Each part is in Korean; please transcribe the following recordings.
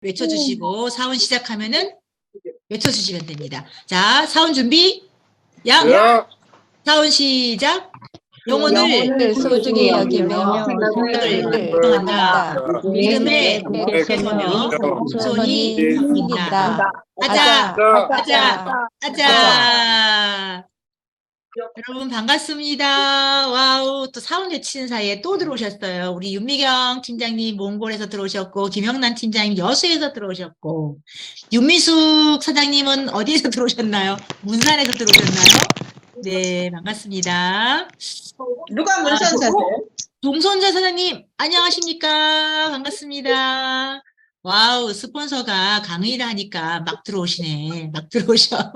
외쳐주시고 사운 시작하면은 외쳐주시면 됩니다. 자, 사운 준비. 야, 야, 사운 시작. 영혼을 소중히 여기며 생각을 구성한다. 믿음에 목회하며 손이 있다. 하자, 하자, 하자. 여러분 반갑습니다. 와우, 또 사운 외치는 사이에 또 들어오셨어요. 우리 윤미경 팀장님 몽골에서 들어오셨고, 김영란 팀장님 여수에서 들어오셨고, 윤미숙 사장님은 어디에서 들어오셨나요? 문산에서 들어오셨나요? 네, 반갑습니다. 누가 문선사세요? 동선자 사장님, 안녕하십니까? 반갑습니다. 와우, 스폰서가 강의를 하니까 막 들어오시네. 막 들어오셔.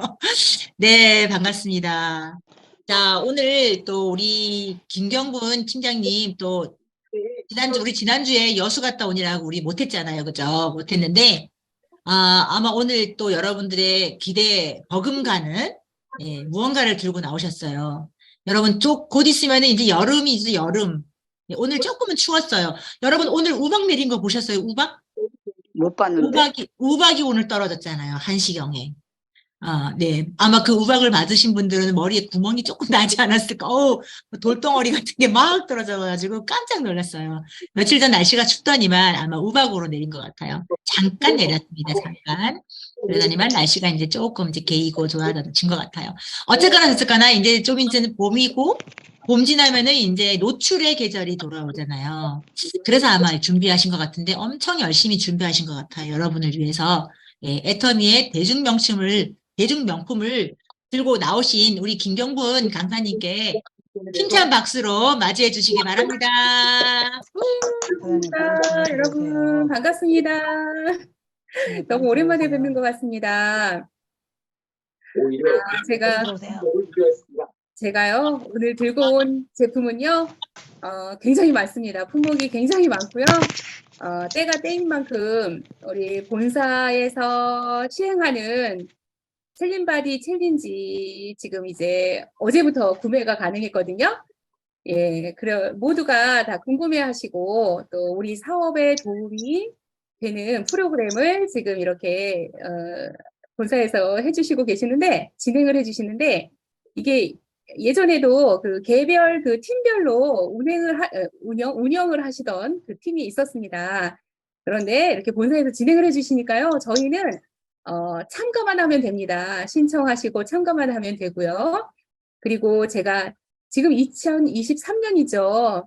네, 반갑습니다. 자, 오늘 또 우리 김경분 팀장님 또 우리 지난주에 여수 갔다 오니라고 우리 못했잖아요. 그죠? 못했는데, 아마 오늘 또 여러분들의 기대에 버금가는 무언가를 들고 나오셨어요. 여러분, 곧 있으면 이제 여름이죠, 여름. 오늘 조금은 추웠어요. 여러분, 오늘 우박 내린 거 보셨어요? 우박? 못 봤는데. 우박이 오늘 떨어졌잖아요. 한시경에. 네. 아마 그 우박을 맞으신 분들은 머리에 구멍이 조금 나지 않았을까. 돌덩어리 같은 게 막 떨어져가지고 깜짝 놀랐어요. 며칠 전 날씨가 춥더니만 아마 우박으로 내린 것 같아요. 잠깐 내렸습니다. 잠깐. 그러더니만 날씨가 이제 조금 이제 개이고 좋아진 것 같아요. 어쨌거나 저쨌거나 이제 좀 이제는 봄이고, 봄 지나면은 이제 노출의 계절이 돌아오잖아요. 그래서 아마 준비하신 것 같은데 엄청 열심히 준비하신 것 같아요. 여러분을 위해서. 애터미의 대중명품을 들고 나오신 우리 김경분 강사님께 힘찬 박수로 맞이해 주시기 바랍니다. 여러분 반갑습니다. 너무 오랜만에 뵙는 것 같습니다. 제가요 오늘 들고 온 제품은요 굉장히 많습니다. 품목이 굉장히 많고요. 때가 때인 만큼 우리 본사에서 시행하는 슬림바디 챌린지 지금 이제 어제부터 구매가 가능했거든요. 예, 그래 모두가 다 궁금해하시고 또 우리 사업에 도움이 되는 프로그램을 지금 이렇게 본사에서 해주시고 계시는데 진행을 해주시는데 이게 예전에도 그 개별 그 팀별로 운영을 하시던 그 팀이 있었습니다. 그런데 이렇게 본사에서 진행을 해주시니까요, 저희는 참가만 하면 됩니다. 신청하시고 참가만 하면 되고요. 그리고 제가 지금 2023년이죠.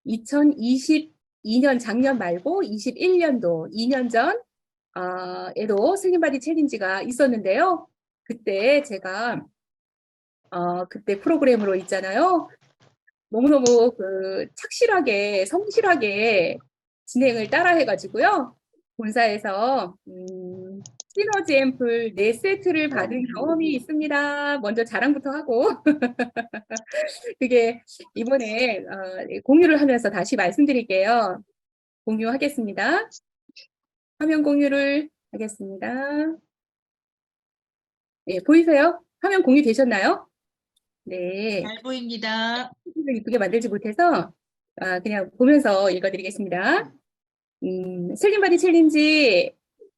2022년 작년 말고 21년도 2년 전 에도 슬림바디 챌린지가 있었는데요. 그때 제가 그때 프로그램으로 있잖아요. 너무너무 착실하게 성실하게 진행을 따라 해가지고요. 본사에서 시너지 앰플 4세트를 받은 경험이 있습니다. 먼저 자랑부터 하고 그게 이번에 공유를 하면서 다시 말씀드릴게요. 공유하겠습니다. 화면 공유를 하겠습니다. 네, 보이세요? 화면 공유 되셨나요? 네. 잘 보입니다. 이쁘게 만들지 못해서 그냥 보면서 읽어드리겠습니다. 슬림바디 챌린지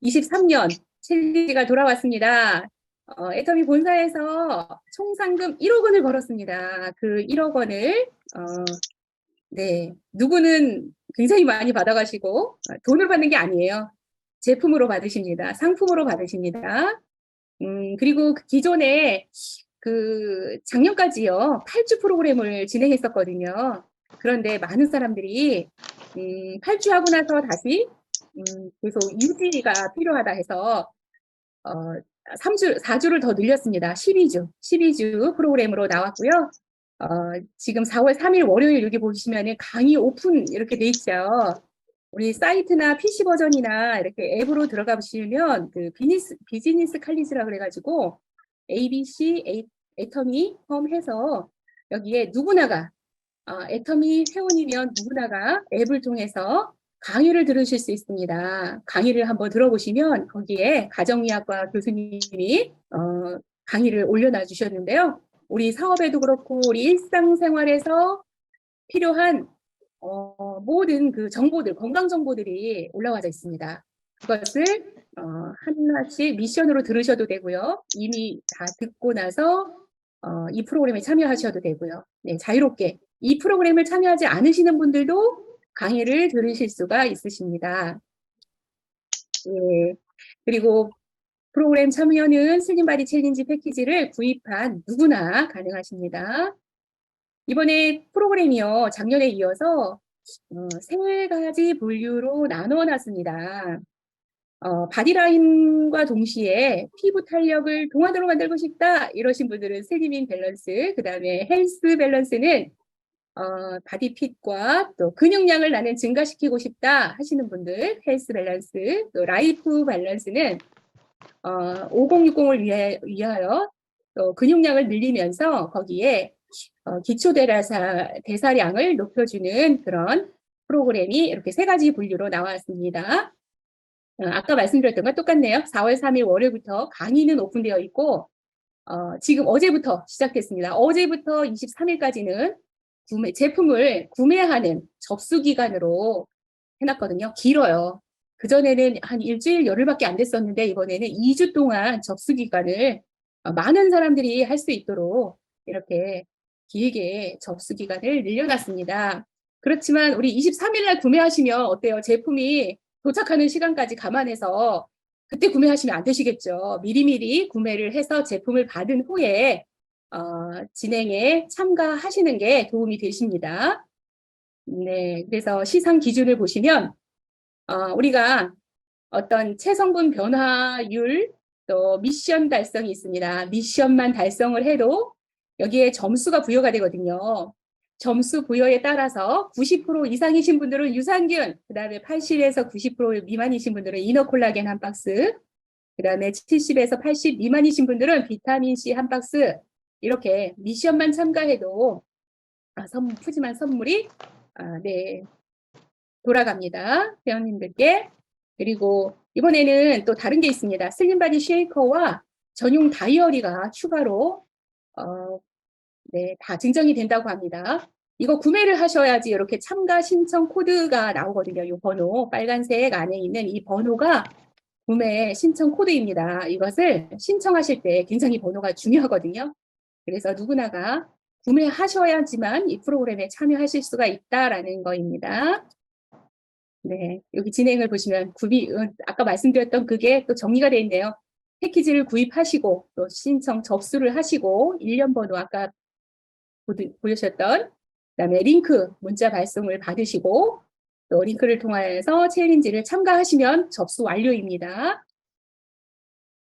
23년 챌린지가 돌아왔습니다. 애터미 본사에서 총 상금 1억 원을 벌었습니다. 그 1억 원을 네, 누구는 굉장히 많이 받아가시고 돈을 받는 게 아니에요. 제품으로 받으십니다. 상품으로 받으십니다. 그리고 기존에 작년까지요 8주 프로그램을 진행했었거든요. 그런데 많은 사람들이 8주 하고 나서 다시 계속 유지가 필요하다 해서 4주를 더 늘렸습니다. 12주 프로그램으로 나왔고요. 지금 4월 3일 월요일 여기 보시면 강의 오픈 이렇게 돼 있죠. 우리 사이트나 PC 버전이나 이렇게 앱으로 들어가 보시면 그 비즈니스 칼리지라 그래가지고 ABC 애터미 홈해서 여기에 누구나가 애터미 회원이면 누구나가 앱을 통해서 강의를 들으실 수 있습니다. 강의를 한번 들어보시면 거기에 가정의학과 교수님이 강의를 올려놔 주셨는데요. 우리 사업에도 그렇고 우리 일상생활에서 필요한 모든 그 정보들, 건강 정보들이 올라와져 있습니다. 그것을 하나씩 미션으로 들으셔도 되고요. 이미 다 듣고 나서 이 프로그램에 참여하셔도 되고요. 네, 자유롭게. 이 프로그램을 참여하지 않으시는 분들도 강의를 들으실 수가 있으십니다. 예. 그리고 프로그램 참여는 슬림바디 챌린지 패키지를 구입한 누구나 가능하십니다. 이번에 프로그램이요, 작년에 이어서 3가지 분류로 나누어 놨습니다. 바디라인과 동시에 피부 탄력을 동안으로 만들고 싶다 이러신 분들은 슬리밍 밸런스, 그 다음에 헬스 밸런스는 바디핏과 또 근육량을 나는 증가시키고 싶다 하시는 분들 헬스 밸런스, 또 라이프 밸런스는 5060을 위하여 또 근육량을 늘리면서 거기에 기초 대사량을 높여주는 그런 프로그램이 이렇게 3가지 분류로 나왔습니다. 아까 말씀드렸던 건 똑같네요. 4월 3일 월요일부터 강의는 오픈되어 있고 지금 어제부터 시작됐습니다. 어제부터 23일까지는 제품을 구매하는 접수 기간으로 해놨거든요. 길어요. 그전에는 한 일주일, 열흘밖에 안 됐었는데 이번에는 2주 동안 접수 기간을 많은 사람들이 할 수 있도록 이렇게 길게 접수 기간을 늘려놨습니다. 그렇지만 우리 23일 날 구매하시면 어때요? 제품이 도착하는 시간까지 감안해서 그때 구매하시면 안 되시겠죠. 미리미리 구매를 해서 제품을 받은 후에 진행에 참가하시는 게 도움이 되십니다. 네, 그래서 시상 기준을 보시면 우리가 어떤 체성분 변화율 또 미션 달성이 있습니다. 미션만 달성을 해도 여기에 점수가 부여가 되거든요. 점수 부여에 따라서 90% 이상이신 분들은 유산균, 그 다음에 80에서 90% 미만이신 분들은 이너콜라겐 한 박스, 그 다음에 70에서 80 미만이신 분들은 비타민C 한 박스, 이렇게 미션만 참가해도 푸짐한 선물이 네, 돌아갑니다. 회원님들께. 그리고 이번에는 또 다른 게 있습니다. 슬림바디 쉐이커와 전용 다이어리가 추가로 네, 다 증정이 된다고 합니다. 이거 구매를 하셔야지 이렇게 참가 신청 코드가 나오거든요. 이 번호, 빨간색 안에 있는 이 번호가 구매 신청 코드입니다. 이것을 신청하실 때 굉장히 번호가 중요하거든요. 그래서 누구나가 구매하셔야지만 이 프로그램에 참여하실 수가 있다라는 거입니다. 네, 여기 진행을 보시면 아까 말씀드렸던 그게 또 정리가 되어 있네요. 패키지를 구입하시고 또 신청 접수를 하시고 1년 번호 아까 보셨던 그다음에 링크 문자 발송을 받으시고 또 링크를 통해서 챌린지를 참가하시면 접수 완료입니다.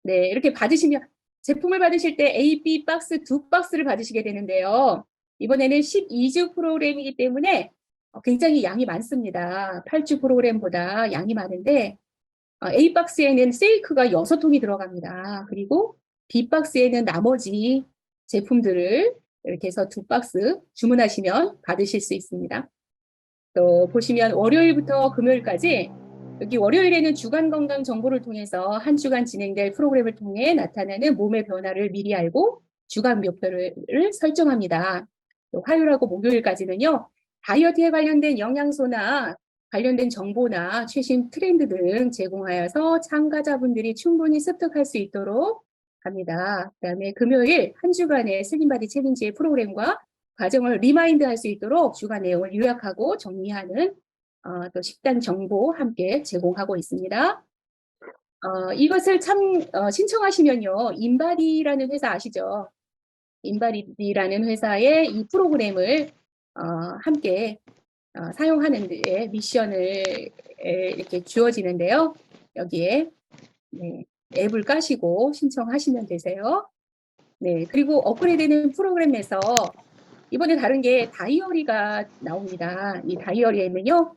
네, 이렇게 받으시면 제품을 받으실 때 A, B 박스 2박스를 받으시게 되는데요. 이번에는 12주 프로그램이기 때문에 굉장히 양이 많습니다. 8주 프로그램보다 양이 많은데 A 박스에는 세이크가 6통이 들어갑니다. 그리고 B 박스에는 나머지 제품들을 이렇게 해서 2박스 주문하시면 받으실 수 있습니다. 또 보시면 월요일부터 금요일까지 여기 월요일에는 주간 건강 정보를 통해서 한 주간 진행될 프로그램을 통해 나타나는 몸의 변화를 미리 알고 주간 목표를 설정합니다. 또 화요일하고 목요일까지는요. 다이어트에 관련된 영양소나 관련된 정보나 최신 트렌드 등 제공하여서 참가자분들이 충분히 습득할 수 있도록 합니다. 그다음에 금요일 한 주간의 슬림바디 챌린지의 프로그램과 과정을 리마인드할 수 있도록 주간 내용을 요약하고 정리하는 또 식단 정보 함께 제공하고 있습니다. 이것을 신청하시면요. 인바디라는 회사 아시죠? 인바디라는 회사의 이 프로그램을 함께 사용하는 데 미션을 이렇게 주어지는데요. 여기에 네, 앱을 까시고 신청하시면 되세요. 네, 그리고 업그레이드되는 프로그램에서 이번에 다른 게 다이어리가 나옵니다. 이 다이어리에는요,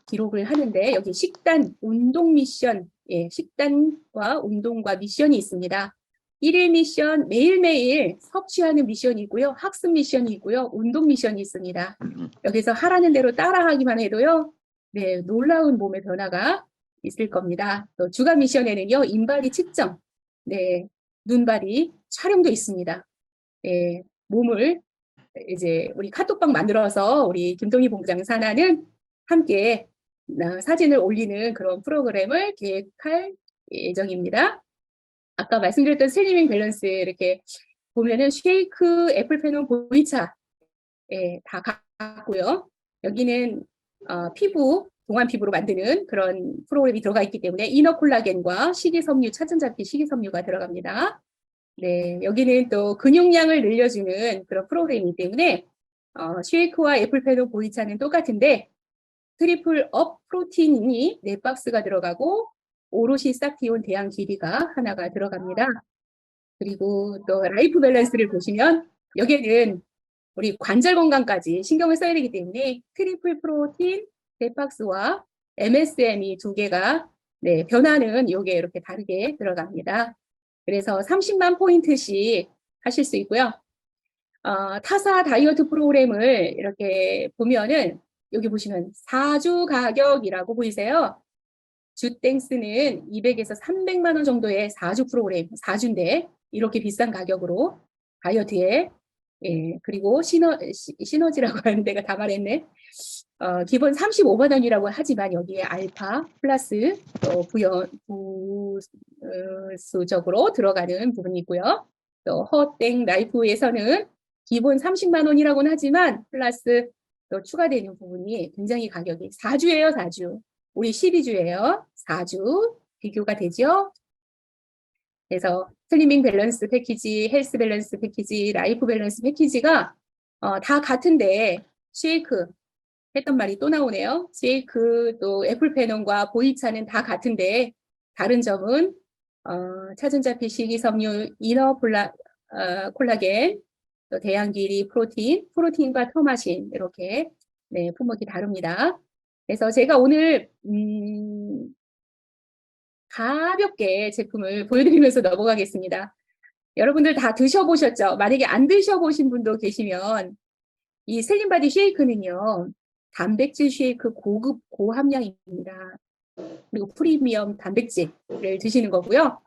기록을 하는데 여기 식단, 운동 미션, 예, 식단과 운동과 미션이 있습니다. 1일 미션, 매일매일 섭취하는 미션이고요. 학습 미션이고요. 운동 미션이 있습니다. 여기서 하라는 대로 따라하기만 해도요. 네, 놀라운 몸의 변화가 있을 겁니다. 또 주간 미션에는요. 인바디 측정, 네, 눈바디 촬영도 있습니다. 네, 몸을 이제 우리 카톡방 만들어서 우리 김동희 본부장 산하는 함께 사진을 올리는 그런 프로그램을 계획할 예정입니다. 아까 말씀드렸던 슬리밍 밸런스 이렇게 보면은 쉐이크, 애플 페논, 보이차 다 같고요. 여기는 피부, 동안 피부로 만드는 그런 프로그램이 들어가 있기 때문에 이너 콜라겐과 식이섬유, 차전자피 식이섬유가 들어갑니다. 네, 여기는 또 근육량을 늘려주는 그런 프로그램이기 때문에 쉐이크와 애플페논 보이차는 똑같은데 트리플 업 프로틴이 4박스가 들어가고 오롯이 싹티온 대양 길이가 하나가 들어갑니다. 그리고 또 라이프 밸런스를 보시면 여기에는 우리 관절 건강까지 신경을 써야 되기 때문에 트리플 프로틴 4박스와 MSM이 2개가 변화는 요게 이렇게 다르게 들어갑니다. 그래서 30만 포인트씩 하실 수 있고요. 타사 다이어트 프로그램을 이렇게 보면은 여기 보시면 4주 가격이라고 보이세요? 주땡스는 200에서 300만 원 정도의 4주 프로그램, 4주인데 이렇게 비싼 가격으로 다이어트에 그리고 시너지라고 하는 데가 다 말했네. 기본 35만 원이라고 하지만 여기에 알파 플러스 또 부수적으로 들어가는 부분이 있고요. 또 허땡 라이프에서는 기본 30만 원이라고는 하지만 플러스 또 추가되는 부분이 굉장히 가격이 4주예요, 4주. 우리 12주예요. 4주 비교가 되죠. 그래서 슬리밍 밸런스 패키지, 헬스 밸런스 패키지, 라이프 밸런스 패키지가 다 같은데 쉐이크 했던 말이 또 나오네요. 쉐이크 또 애플페논과 보이차는 다 같은데 다른 점은 차전자피 식이섬유, 이너 콜라겐, 또 대양 길이 프로틴과 토마신 이렇게 품목이 다릅니다. 그래서 제가 오늘 가볍게 제품을 보여드리면서 넘어가겠습니다. 여러분들 다 드셔보셨죠? 만약에 안 드셔보신 분도 계시면 이 슬림바디 쉐이크는요. 단백질 쉐이크 고급 고함량입니다. 그리고 프리미엄 단백질을 드시는 거고요.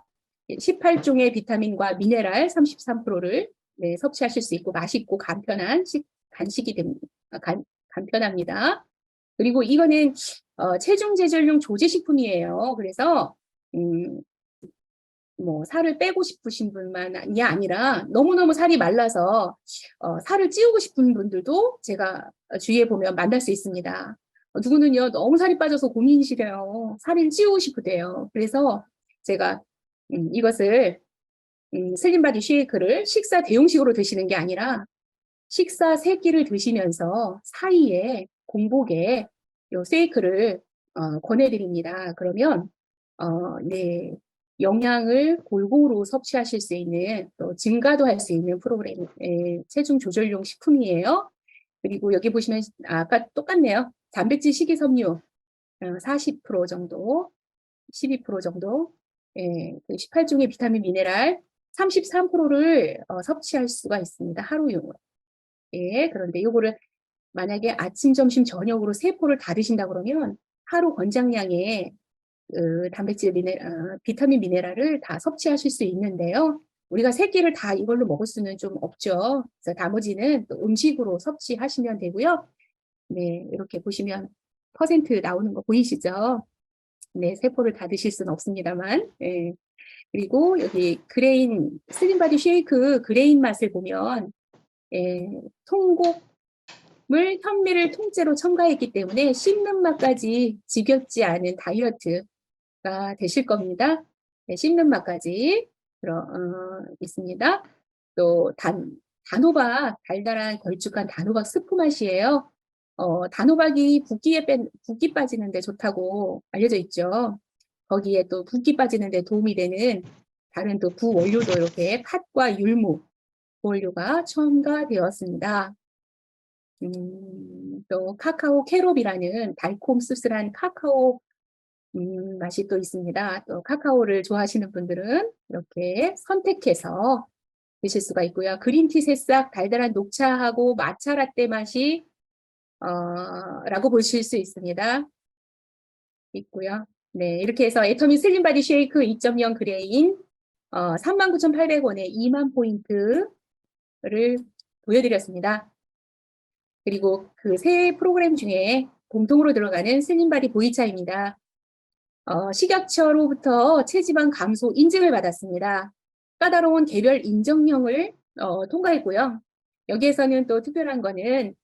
18종의 비타민과 미네랄 33%를 섭취하실 수 있고 맛있고 간편한 간식이 됩니다. 간편합니다. 그리고 이거는 체중 제절용 조제식품이에요. 그래서 뭐 살을 빼고 싶으신 분만이 아니라 너무너무 살이 말라서 살을 찌우고 싶은 분들도 제가 주위에 보면 만날 수 있습니다. 누구는요 너무 살이 빠져서 고민이시래요. 살을 찌우고 싶으대요. 그래서 제가 이것을 슬림바디 쉐이크를 식사 대용식으로 드시는 게 아니라 식사 3끼를 드시면서 사이에 공복에 요 쉐이크를 권해드립니다. 그러면 영양을 골고루 섭취하실 수 있는 또 증가도 할 수 있는 프로그램 체중 조절용 식품이에요. 그리고 여기 보시면 아까 똑같네요. 단백질 식이섬유 40% 정도, 12% 정도, 18종의 비타민 미네랄 33%를 섭취할 수가 있습니다. 하루용으로. 그런데 이거를 만약에 아침, 점심, 저녁으로 3포를 다 드신다 그러면 하루 권장량의 단백질, 비타민, 미네랄을 다 섭취하실 수 있는데요. 우리가 3끼를 다 이걸로 먹을 수는 좀 없죠. 그래서 나머지는 또 음식으로 섭취하시면 되고요. 이렇게 보시면 퍼센트 나오는 거 보이시죠? 3포를 다 드실 수는 없습니다만. 그리고 여기 그레인, 슬림바디 쉐이크 그레인 맛을 보면 통곡물, 현미를 통째로 첨가했기 때문에 씹는 맛까지 지겹지 않은 다이어트가 되실 겁니다. 씹는 맛까지 있습니다. 또 단호박, 달달한 걸쭉한 단호박 스프 맛이에요. 단호박이 붓기 빠지는데 좋다고 알려져 있죠. 거기에 또 붓기 빠지는데 도움이 되는 다른 또 부원료도 이렇게 팥과 율무 원료가 첨가되었습니다. 또 카카오 캐롭이라는 달콤 씁쓸한 카카오 맛이 또 있습니다. 또 카카오를 좋아하시는 분들은 이렇게 선택해서 드실 수가 있고요. 그린티 새싹, 달달한 녹차하고 마차 라떼 맛이 라고 보실 수 있습니다. 있고요. 이렇게 해서 애터미 슬림바디 쉐이크 2.0 그레인 39,800원에 2만 포인트를 보여드렸습니다. 그리고 그 세 프로그램 중에 공통으로 들어가는 슬림바디 보이차입니다. 식약처로부터 체지방 감소 인증을 받았습니다. 까다로운 개별 인정형을 통과했고요. 여기에서는 또 특별한 거는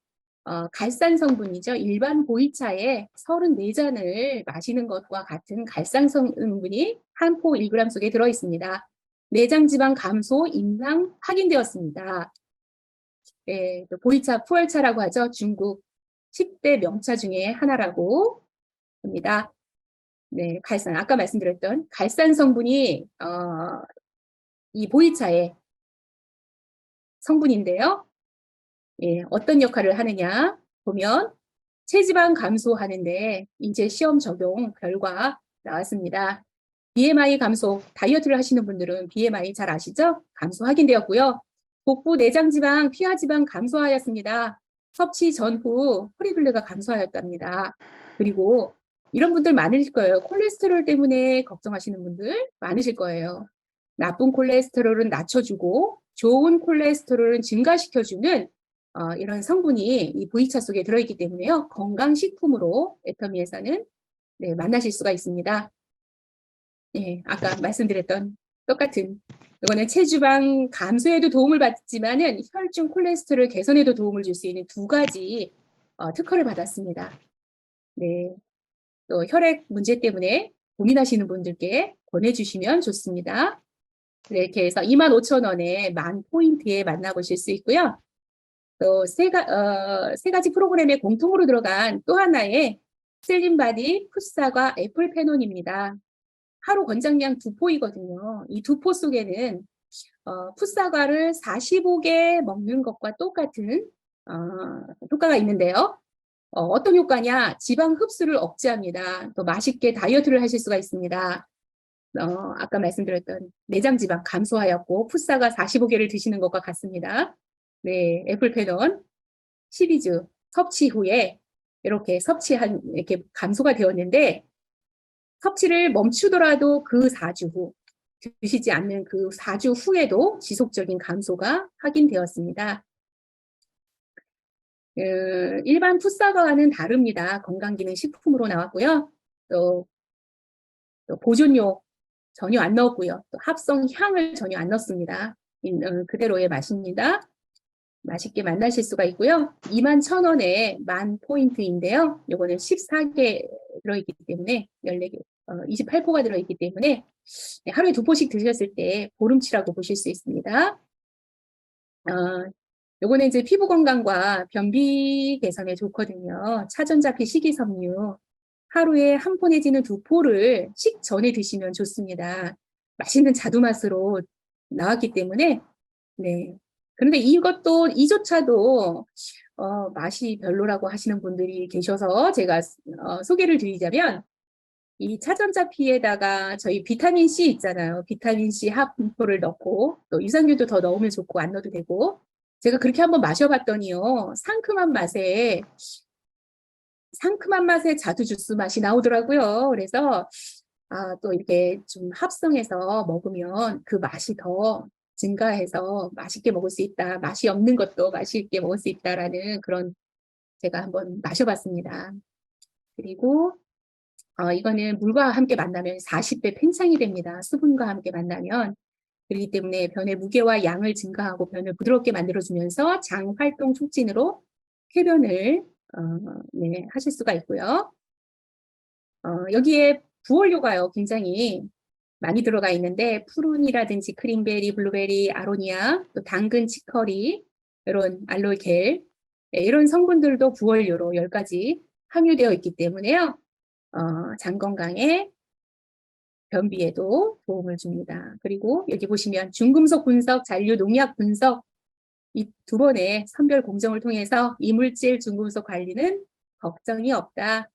갈산 성분이죠. 일반 보이차에 34잔을 마시는 것과 같은 갈산 성분이 한 포 1g 속에 들어 있습니다. 내장 지방 감소 임상 확인되었습니다. 네, 또 보이차 푸얼차라고 하죠. 중국 10대 명차 중에 하나라고 합니다. 네, 갈산, 아까 말씀드렸던 갈산 성분이 이 보이차의 성분인데요. 예, 어떤 역할을 하느냐 보면 체지방 감소하는데 이제 시험 적용 결과 나왔습니다. BMI 감소, 다이어트를 하시는 분들은 BMI 잘 아시죠? 감소 확인되었고요. 복부 내장지방, 피하지방 감소하였습니다. 섭취 전후 콜리글레가 감소하였답니다. 그리고 이런 분들 많으실 거예요. 콜레스테롤 때문에 걱정하시는 분들 많으실 거예요. 나쁜 콜레스테롤은 낮춰주고 좋은 콜레스테롤은 증가시켜주는 이런 성분이 이 보이차 속에 들어있기 때문에요. 건강식품으로 애터미에서는 네, 만나실 수가 있습니다. 네, 아까 말씀드렸던 똑같은 이거는 체지방 감소에도 도움을 받지만은 혈중 콜레스테롤 개선에도 도움을 줄 수 있는 두 가지 특허를 받았습니다. 네, 또 혈액 문제 때문에 고민하시는 분들께 권해주시면 좋습니다. 네, 이렇게 해서 25,000원에 10,000포인트에 만나보실 수 있고요. 또 세 가지 프로그램에 공통으로 들어간 또 하나의 슬림바디 풋사과 애플페논입니다. 하루 권장량 2포이거든요. 이 2포 속에는 풋사과를 45개 먹는 것과 똑같은 효과가 있는데요. 어떤 효과냐? 지방 흡수를 억제합니다. 또 맛있게 다이어트를 하실 수가 있습니다. 아까 말씀드렸던 내장 지방 감소하였고 풋사과 45개를 드시는 것과 같습니다. 네, 애플페논 12주 섭취 후에 이렇게 이렇게 감소가 되었는데 섭취를 멈추더라도 그 4주 후 드시지 않는 그 4주 후에도 지속적인 감소가 확인되었습니다. 일반 풋사과와는 다릅니다. 건강기능 식품으로 나왔고요. 또 보존료 전혀 안 넣었고요. 또 합성 향을 전혀 안 넣습니다. 그대로의 맛입니다. 맛있게 만나실 수가 있고요. 21,000원에 10,000포인트인데요. 요거는 14개 들어있기 때문에 14개, 28포가 들어있기 때문에 하루에 2포씩 드셨을 때 보름치라고 보실 수 있습니다. 요거는 이제 피부 건강과 변비 개선에 좋거든요. 차전자피 식이섬유. 하루에 1포 내지는 2포를 식전에 드시면 좋습니다. 맛있는 자두맛으로 나왔기 때문에, 네. 그런데 이조차도, 맛이 별로라고 하시는 분들이 계셔서 제가, 소개를 드리자면, 이 차전자피에다가 저희 비타민C 있잖아요. 비타민C 합포를 넣고, 또 유산균도 더 넣으면 좋고, 안 넣어도 되고, 제가 그렇게 한번 마셔봤더니요, 상큼한 맛에 자두 주스 맛이 나오더라고요. 그래서 또 이렇게 좀 합성해서 먹으면 그 맛이 더 증가해서 맛있게 먹을 수 있다. 맛이 없는 것도 맛있게 먹을 수 있다라는 그런 제가 한번 마셔봤습니다. 그리고 이거는 물과 함께 만나면 40배 팽창이 됩니다. 수분과 함께 만나면. 그렇기 때문에 변의 무게와 양을 증가하고 변을 부드럽게 만들어주면서 장 활동 촉진으로 쾌변을 네, 하실 수가 있고요. 여기에 부원료가요, 굉장히 많이 들어가 있는데, 푸른이라든지 크림베리, 블루베리, 아로니아, 또 당근, 치커리, 이런 알로에겔, 네, 이런 성분들도 부원료로 10가지 함유되어 있기 때문에요. 장 건강에, 변비에도 도움을 줍니다. 그리고 여기 보시면 중금속 분석, 잔류 농약 분석, 이 2번의 선별 공정을 통해서 이물질 중금속 관리는 걱정이 없다.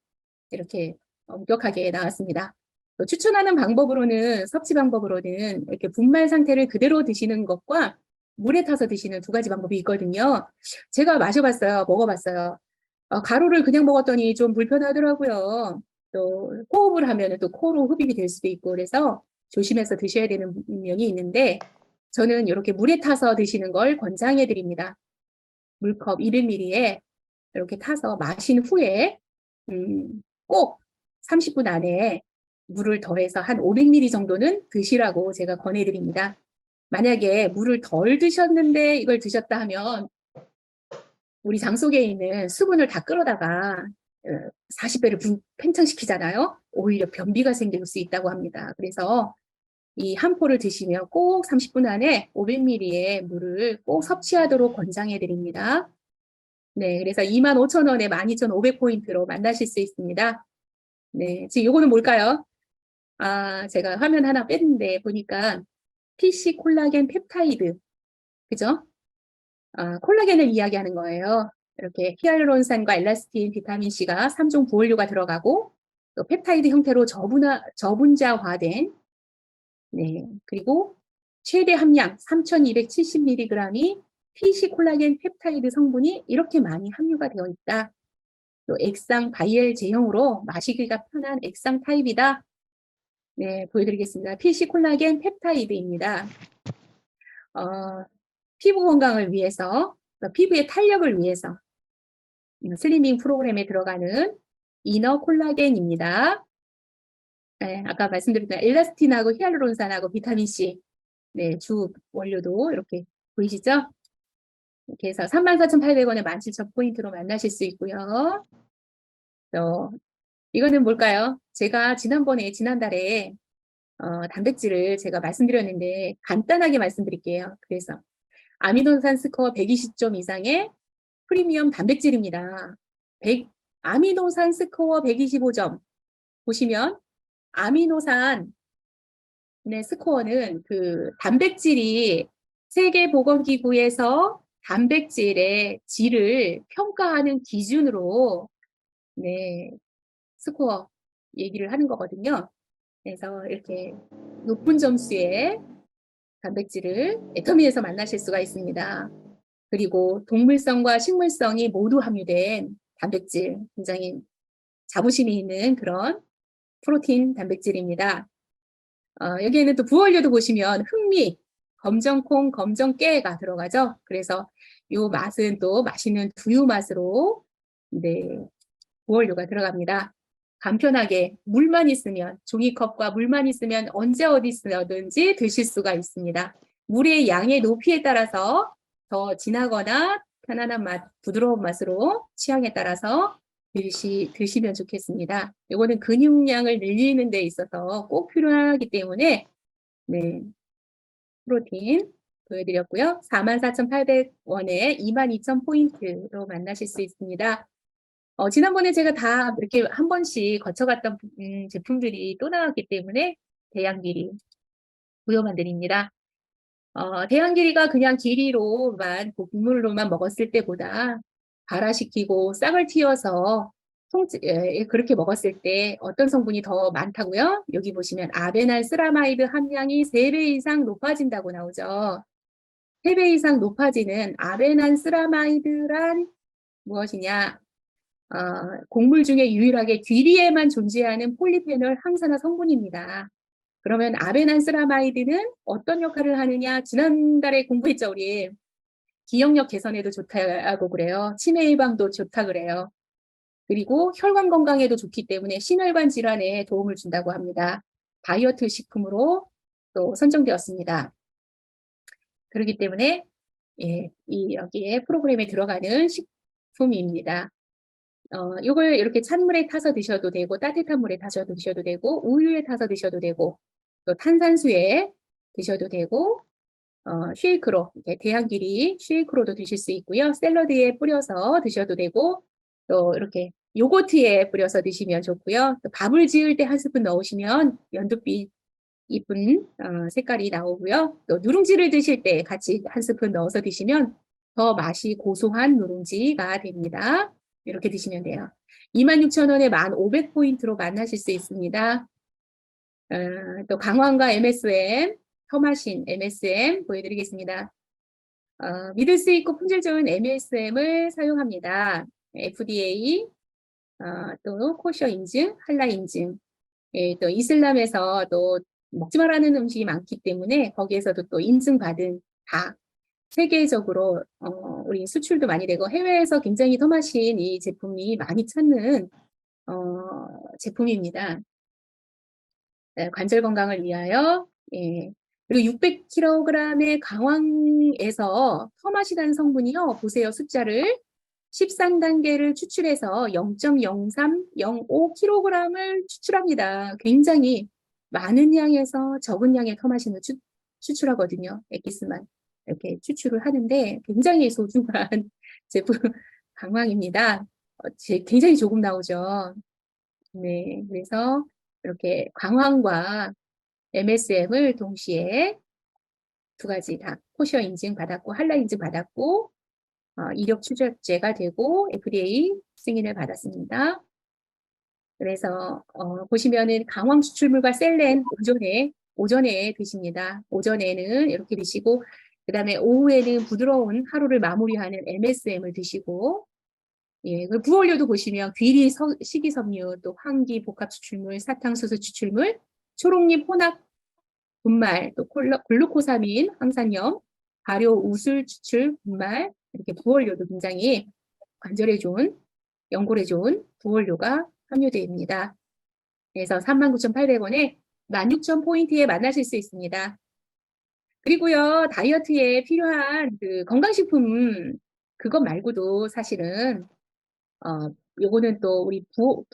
이렇게 엄격하게 나왔습니다. 또 추천하는 방법으로는, 섭취 방법으로는 이렇게 분말 상태를 그대로 드시는 것과 물에 타서 드시는 2가지 방법이 있거든요. 제가 마셔봤어요. 먹어봤어요. 가루를 그냥 먹었더니 좀 불편하더라고요. 또 호흡을 하면 또 코로 흡입이 될 수도 있고 그래서 조심해서 드셔야 되는 면이 있는데 저는 이렇게 물에 타서 드시는 걸 권장해 드립니다. 물컵 200ml에 이렇게 타서 마신 후에 꼭 30분 안에 물을 더해서 한 500ml 정도는 드시라고 제가 권해드립니다. 만약에 물을 덜 드셨는데 이걸 드셨다 하면 우리 장 속에 있는 수분을 다 끌어다가 40배를 팽창시키잖아요. 오히려 변비가 생길 수 있다고 합니다. 그래서 이 한 포를 드시면 꼭 30분 안에 500ml의 물을 꼭 섭취하도록 권장해 드립니다. 네, 그래서 25,000원에 12,500포인트로 만나실 수 있습니다. 네, 지금 요거는 뭘까요? 제가 화면 하나 뺐는데 보니까 PC 콜라겐 펩타이드, 그죠? 콜라겐을 이야기하는 거예요. 이렇게 히알루론산과 엘라스틴, 비타민C가 3종 부원료가 들어가고 또 펩타이드 형태로 저분자화된 네, 그리고 최대 함량 3,270mg이 PC 콜라겐 펩타이드 성분이 이렇게 많이 함유가 되어 있다. 또 액상 바이엘 제형으로 마시기가 편한 액상 타입이다. 네, 보여드리겠습니다. PC 콜라겐 펩타이드입니다. 피부 건강을 위해서, 피부의 탄력을 위해서 슬리밍 프로그램에 들어가는 이너 콜라겐입니다. 네, 아까 말씀드렸던 엘라스틴하고 히알루론산하고 비타민C 네, 주 원료도 이렇게 보이시죠? 이렇게 해서 34,800원에 17,000포인트로 만나실 수 있고요. 이거는 뭘까요? 제가 지난달에 단백질을 제가 말씀드렸는데 간단하게 말씀드릴게요. 그래서 아미노산 스코어 120점 이상의 프리미엄 단백질입니다. 아미노산 스코어 125점 보시면 아미노산 스코어는 그 단백질이 세계보건기구에서 단백질의 질을 평가하는 기준으로 스코어 얘기를 하는 거거든요. 그래서 이렇게 높은 점수의 단백질을 애터미에서 만나실 수가 있습니다. 그리고 동물성과 식물성이 모두 함유된 단백질, 굉장히 자부심이 있는 그런 프로틴 단백질입니다. 여기에는 또 부원료도 보시면 흑미, 검정콩, 검정깨가 들어가죠. 그래서 이 맛은 또 맛있는 두유 맛으로 부원료가 들어갑니다. 간편하게 물만 있으면 종이컵과 물만 있으면 언제 어디서든지 드실 수가 있습니다. 물의 양의 높이에 따라서 더 진하거나 편안한 맛, 부드러운 맛으로 취향에 따라서 드시면 좋겠습니다. 이거는 근육량을 늘리는 데 있어서 꼭 필요하기 때문에 프로틴 보여드렸고요. 44,800원에 22,000포인트로 만나실 수 있습니다. 지난번에 제가 다 이렇게 한 번씩 거쳐갔던 제품들이 또 나왔기 때문에 대양길이 부여만 드립니다. 대양길이가 그냥 길이로만 국물로만 먹었을 때보다 발화시키고 싹을 틔워서 그렇게 먹었을 때 어떤 성분이 더 많다고요? 여기 보시면 아베날스라마이드 함량이 3배 이상 높아진다고 나오죠. 3배 이상 높아지는 아베날스라마이드란 무엇이냐? 곡물 중에 유일하게 귀리에만 존재하는 폴리페놀 항산화 성분입니다. 그러면 아베난스라마이드는 어떤 역할을 하느냐? 지난달에 공부했죠, 우리. 기억력 개선에도 좋다고 그래요. 치매 예방도 좋다 그래요. 그리고 혈관 건강에도 좋기 때문에 심혈관 질환에 도움을 준다고 합니다. 다이어트 식품으로 또 선정되었습니다. 그렇기 때문에 여기에 프로그램에 들어가는 식품입니다. 이걸 이렇게 찬물에 타서 드셔도 되고 따뜻한 물에 타서 드셔도 되고 우유에 타서 드셔도 되고 또 탄산수에 드셔도 되고 쉐이크로 대양길이 쉐이크로도 드실 수 있고요. 샐러드에 뿌려서 드셔도 되고 또 이렇게 요거트에 뿌려서 드시면 좋고요. 또 밥을 지을 때 한 스푼 넣으시면 연두빛 이쁜 색깔이 나오고요. 또 누룽지를 드실 때 같이 한 스푼 넣어서 드시면 더 맛이 고소한 누룽지가 됩니다. 이렇게 드시면 돼요. 26,000원에 1,500포인트로 만나실 수 있습니다. 또 강황과 MSM, 터마신 MSM 보여드리겠습니다. 믿을 수 있고 품질 좋은 MSM을 사용합니다. FDA, 또 코셔 인증, 할라 인증, 또 이슬람에서 또 먹지 말라는 음식이 많기 때문에 거기에서도 또 인증받은 다 세계적으로 우리 수출도 많이 되고 해외에서 굉장히 터마신 이 제품이 많이 찾는 제품입니다. 네, 관절 건강을 위하여. 예. 그리고 600kg의 강황에서 터마시다는 성분이요. 보세요, 숫자를. 13단계를 추출해서 0.0305kg을 추출합니다. 굉장히 많은 양에서 적은 양의 터마신을 추출하거든요. 엑기스만 이렇게 추출을 하는데 굉장히 소중한 제품 강황입니다. 굉장히 조금 나오죠. 네, 그래서 이렇게 강황과 MSM을 동시에 두 가지 다 코시어 인증 받았고 한라 인증 받았고 이력 추적제가 되고 FDA 승인을 받았습니다. 그래서 보시면은 강황 추출물과 셀렌 오전에 드십니다. 오전에는 이렇게 드시고 그다음에 오후에는 부드러운 하루를 마무리하는 MSM을 드시고 예, 그 부원료도 보시면 귀리 식이섬유, 또 황기 복합 추출물, 사탕수수 추출물, 초록잎 혼합 분말, 또 글루코사민, 황산염, 발효 우술 추출 분말 이렇게 부원료도 굉장히 관절에 좋은, 연골에 좋은 부원료가 함유되어 있습니다. 그래서 39,800원에 16,000포인트에 만나실 수 있습니다. 그리고요, 다이어트에 필요한 그 건강식품, 그것 말고도 사실은, 요거는 또 우리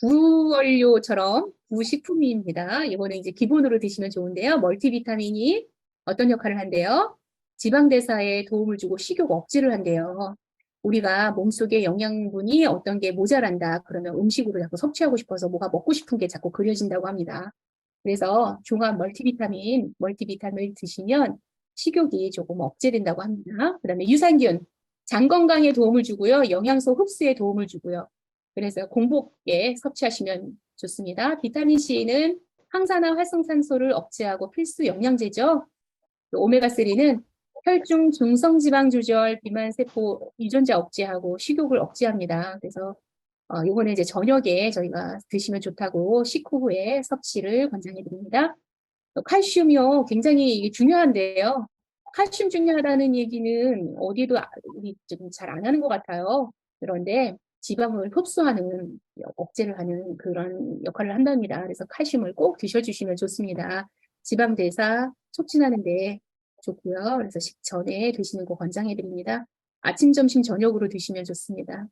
부원료처럼 부식품입니다. 이거는 이제 기본으로 드시면 좋은데요. 멀티비타민이 어떤 역할을 한대요? 지방대사에 도움을 주고 식욕 억제를 한대요. 우리가 몸속에 영양분이 어떤 게 모자란다. 그러면 음식으로 자꾸 섭취하고 싶어서 뭐가 먹고 싶은 게 자꾸 그려진다고 합니다. 그래서 종합 멀티비타민을 드시면 식욕이 조금 억제된다고 합니다. 그다음에 유산균, 장 건강에 도움을 주고요. 영양소 흡수에 도움을 주고요. 그래서 공복에 섭취하시면 좋습니다. 비타민C는 항산화 활성산소를 억제하고 필수 영양제죠. 오메가3는 혈중 중성지방 조절, 비만세포 유전자 억제하고 식욕을 억제합니다. 그래서 요거는 이제 저녁에 저희가 드시면 좋다고 식후 후에 섭취를 권장해 드립니다. 칼슘이요, 굉장히 이게 중요한데요. 칼슘 중요하다는 얘기는 어디도 우리 좀 잘 안 하는 것 같아요. 그런데 지방을 흡수하는, 억제를 하는 그런 역할을 한답니다. 그래서 칼슘을 꼭 드셔주시면 좋습니다. 지방 대사 촉진하는데 좋고요. 그래서 식전에 드시는 거 권장해 드립니다. 아침, 점심, 저녁으로 드시면 좋습니다.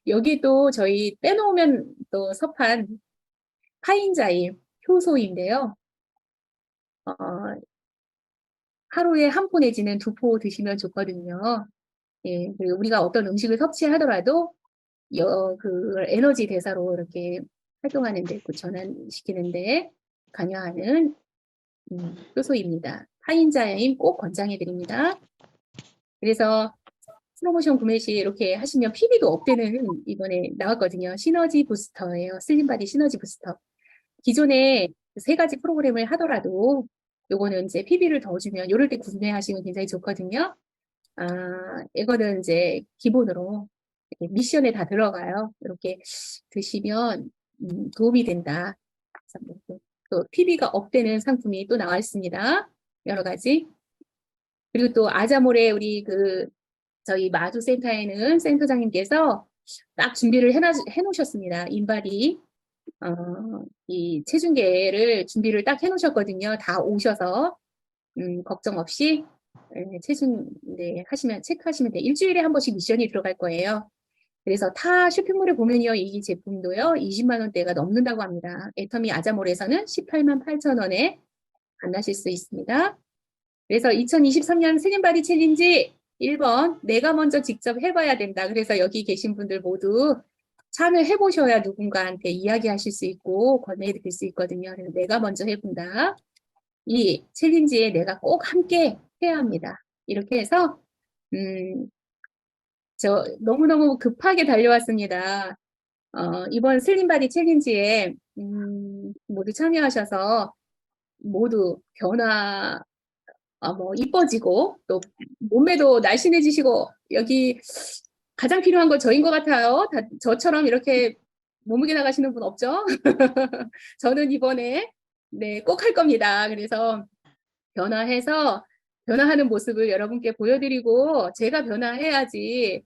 여기 또 저희 빼놓으면 또 섭한 파인자일 효소인데요. 하루에 한 포 내지는 두 포 드시면 좋거든요. 예, 그리고 우리가 어떤 음식을 섭취하더라도 그 에너지 대사로 이렇게 활동하는데, 전환시키는데 관여하는 효소입니다. 파인자임 꼭 권장해 드립니다. 그래서 프로모션 구매 시 이렇게 하시면 PB도 업되는 이번에 나왔거든요. 시너지 부스터예요. 슬림바디 시너지 부스터. 기존에 세 가지 프로그램을 하더라도 요거는 이제 PB를 더 주면 요럴 때 구매하시면 굉장히 좋거든요. 이거는 이제 기본으로 이렇게 미션에 다 들어가요. 이렇게 드시면 도움이 된다. 또 PB가 업되는 상품이 또 나와 있습니다. 여러 가지. 그리고 또 아자몰에 우리 저희 마주센터에는 센터장님께서 딱 준비를 해놓으셨습니다. 인바디 이 체중계를 준비를 딱 해놓으셨거든요. 다 오셔서 걱정 없이 체중 체크하시면 돼요. 일주일에 한 번씩 미션이 들어갈 거예요. 그래서 타 쇼핑몰에 보면요, 이 제품도요 20만 원대가 넘는다고 합니다. 애터미 아자몰에서는 18만 8천 원에 만나실 수 있습니다. 그래서 2023년 슬림바디 챌린지 1번, 내가 먼저 직접 해봐야 된다. 그래서 여기 계신 분들 모두 참여해보셔야 누군가한테 이야기하실 수 있고 권해드릴 수 있거든요. 그래서 내가 먼저 해본다. 이 챌린지에 내가 꼭 함께 해야 합니다. 이렇게 해서 저 너무너무 급하게 달려왔습니다. 이번 슬림바디 챌린지에 모두 참여하셔서 모두 변화, 이뻐지고 또 몸매도 날씬해지시고, 여기 가장 필요한 건 저인 것 같아요. 저처럼 이렇게 몸무게 나가시는 분 없죠? 저는 이번에 꼭 할 겁니다. 그래서 변화하는 모습을 여러분께 보여드리고 제가 변화해야지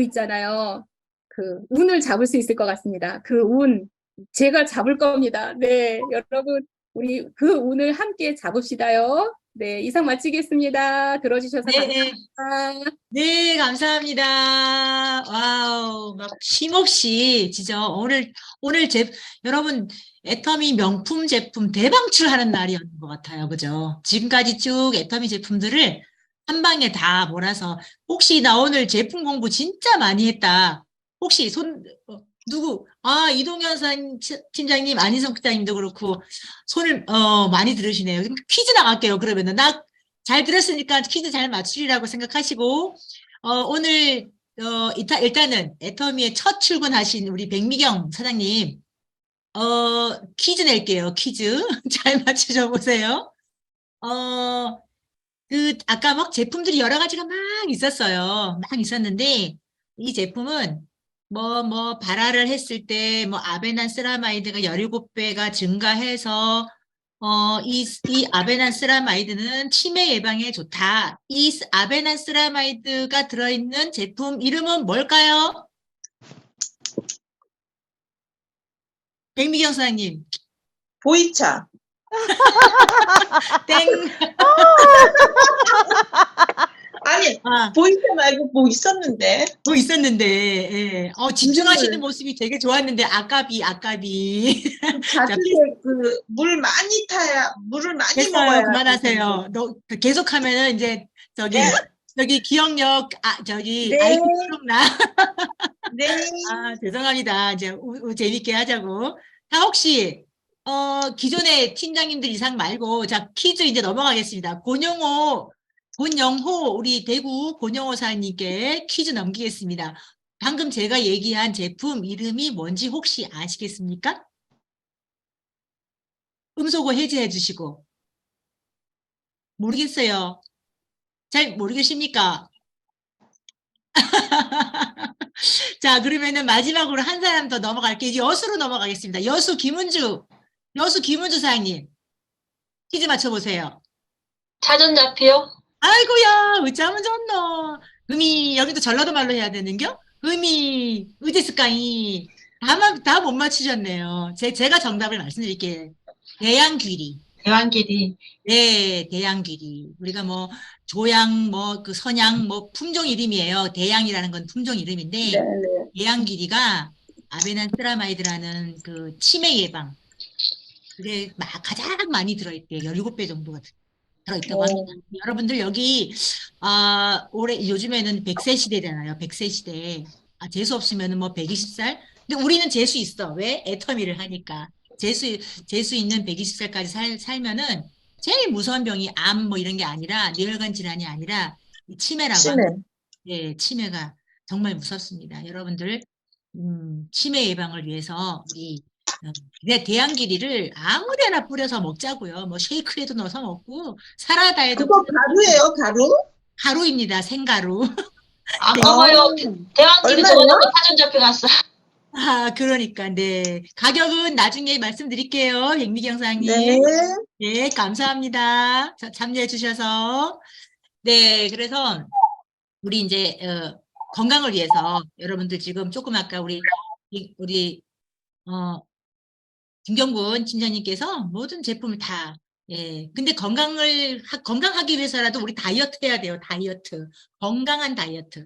있잖아요. 그 운을 잡을 수 있을 것 같습니다. 그 운, 제가 잡을 겁니다. 네, 여러분, 우리 그 운을 함께 잡읍시다요. 네, 이상 마치겠습니다. 들어주셔서 네, 네. 감사합니다. 네, 감사합니다. 와우, 막 쉼없이 진짜 오늘 여러분 애터미 명품 제품 대방출하는 날이었는 것 같아요, 그죠? 지금까지 쭉 애터미 제품들을 한 방에 다 몰아서 혹시 나 오늘 제품 공부 진짜 많이 했다. 혹시 누구? 이동현 팀장님, 안희성 부장님도 그렇고 손을 많이 들으시네요. 그럼 퀴즈 나갈게요. 그러면은 나 잘 들었으니까 퀴즈 잘 맞추리라고 생각하시고, 오늘, 일단은 애터미의 첫 출근하신 우리 백미경 사장님, 퀴즈 낼게요. 퀴즈. 잘 맞추셔 보세요. 아까 막 제품들이 여러 가지가 막 있었어요. 막 있었는데, 이 제품은 발화를 했을 때, 아베난 세라마이드가 17배가 증가해서, 이 아베난 세라마이드는 치매 예방에 좋다. 이 아베난 세라마이드가 들어있는 제품 이름은 뭘까요? 백미경 사장님. 보이차. 땡. 아니, 아, 보이차 말고 뭐 있었는데. 뭐 있었는데, 예. 집중하시는 모습이 되게 좋았는데, 아까비. 자, 자주색 물 많이 타야, 물을 많이 됐어요. 먹어야. 그만하세요. 계속하면은 이제 저기 기억력 네. IQ 기억나. 네. 죄송합니다. 이제 재밌게 하자고. 자, 혹시 기존의 팀장님들 이상 말고 자, 퀴즈 이제 넘어가겠습니다. 권영호 우리 대구 권영호 사장님께 퀴즈 넘기겠습니다. 방금 제가 얘기한 제품 이름이 뭔지 혹시 아시겠습니까? 음소거 해제해 주시고. 모르겠어요. 잘 모르겠습니까? 자, 그러면은 마지막으로 한 사람 더 넘어갈게요. 여수로 넘어가겠습니다. 여수 김은주 사장님. 퀴즈 맞춰보세요. 자전자피요? 아이고야, 어쩌면 좋노. 여기도 전라도 말로 해야 되는겨? 어디스까이. 다 못 맞추셨네요. 제가 정답을 말씀드릴게요. 대양귀리. 대왕길이. 네, 대양귀리. 우리가 조양, 선양, 품종 이름이에요. 대양이라는 건 품종 이름인데, 네, 네. 대양귀리가 아베난 세라마이드라는 그 치매 예방, 그게 가장 많이 들어있대요. 17배 정도가 들어있다고 합니다. 여러분들 여기, 요즘에는 100세 시대잖아요. 100세 시대. 재수 없으면은 120살? 근데 우리는 재수 있어. 왜? 애터미를 하니까. 재수 있는 120살까지 살면은 제일 무서운 병이 암 이런 게 아니라, 뇌혈관 질환이 아니라, 이 치매라고 합니다. 네, 치매가 정말 무섭습니다. 여러분들, 치매 예방을 위해서 우리 대양귀리를 아무데나 뿌려서 먹자고요. 쉐이크에도 넣어서 먹고 사라다에도 그거 가루예요, 가루? 가루입니다. 생가루. 안 네. 먹어요. 대왕길이 얼마예요? 저거는 사전잡혀 갔어. 그러니까 네. 가격은 나중에 말씀드릴게요. 백미경 네. 사장님. 네, 감사합니다. 참여해 주셔서. 네, 그래서 우리 이제 건강을 위해서 여러분들 지금 조금 아까 우리 김경군 팀장님께서 모든 제품을 다, 예. 근데 건강하기 위해서라도 우리 다이어트 해야 돼요. 다이어트. 건강한 다이어트.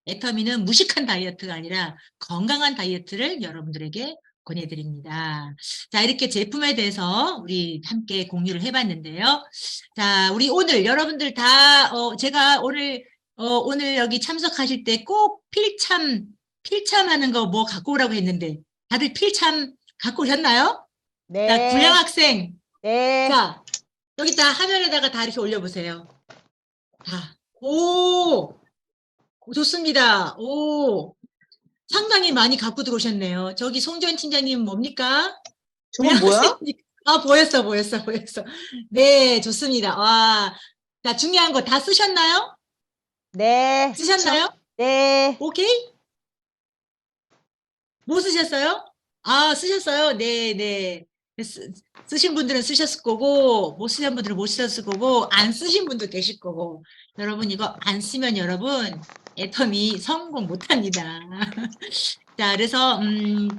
애터미는 무식한 다이어트가 아니라 건강한 다이어트를 여러분들에게 권해드립니다. 자, 이렇게 제품에 대해서 우리 함께 공유를 해봤는데요. 자, 우리 오늘 여러분들 다, 제가 오늘 여기 참석하실 때 꼭 필참하는 거 갖고 오라고 했는데, 다들 필참 갖고 오셨나요? 네. 자, 구양 학생. 네. 자, 여기다 화면에다가 다 이렇게 올려보세요. 자, 오, 좋습니다. 오, 상당히 많이 갖고 들어오셨네요. 저기 송지원 팀장님 뭡니까? 저건 뭐야? 보였어. 네, 좋습니다. 와, 자, 중요한 거 다 쓰셨나요? 네. 쓰셨나요? 네. 오케이? 뭐 쓰셨어요? 쓰셨어요? 네. 쓰신 분들은 쓰셨을 거고, 못 쓰신 분들은 못 쓰셨을 거고, 안 쓰신 분도 계실 거고. 여러분, 이거 안 쓰면 여러분, 애터미 성공 못 합니다. 자, 그래서,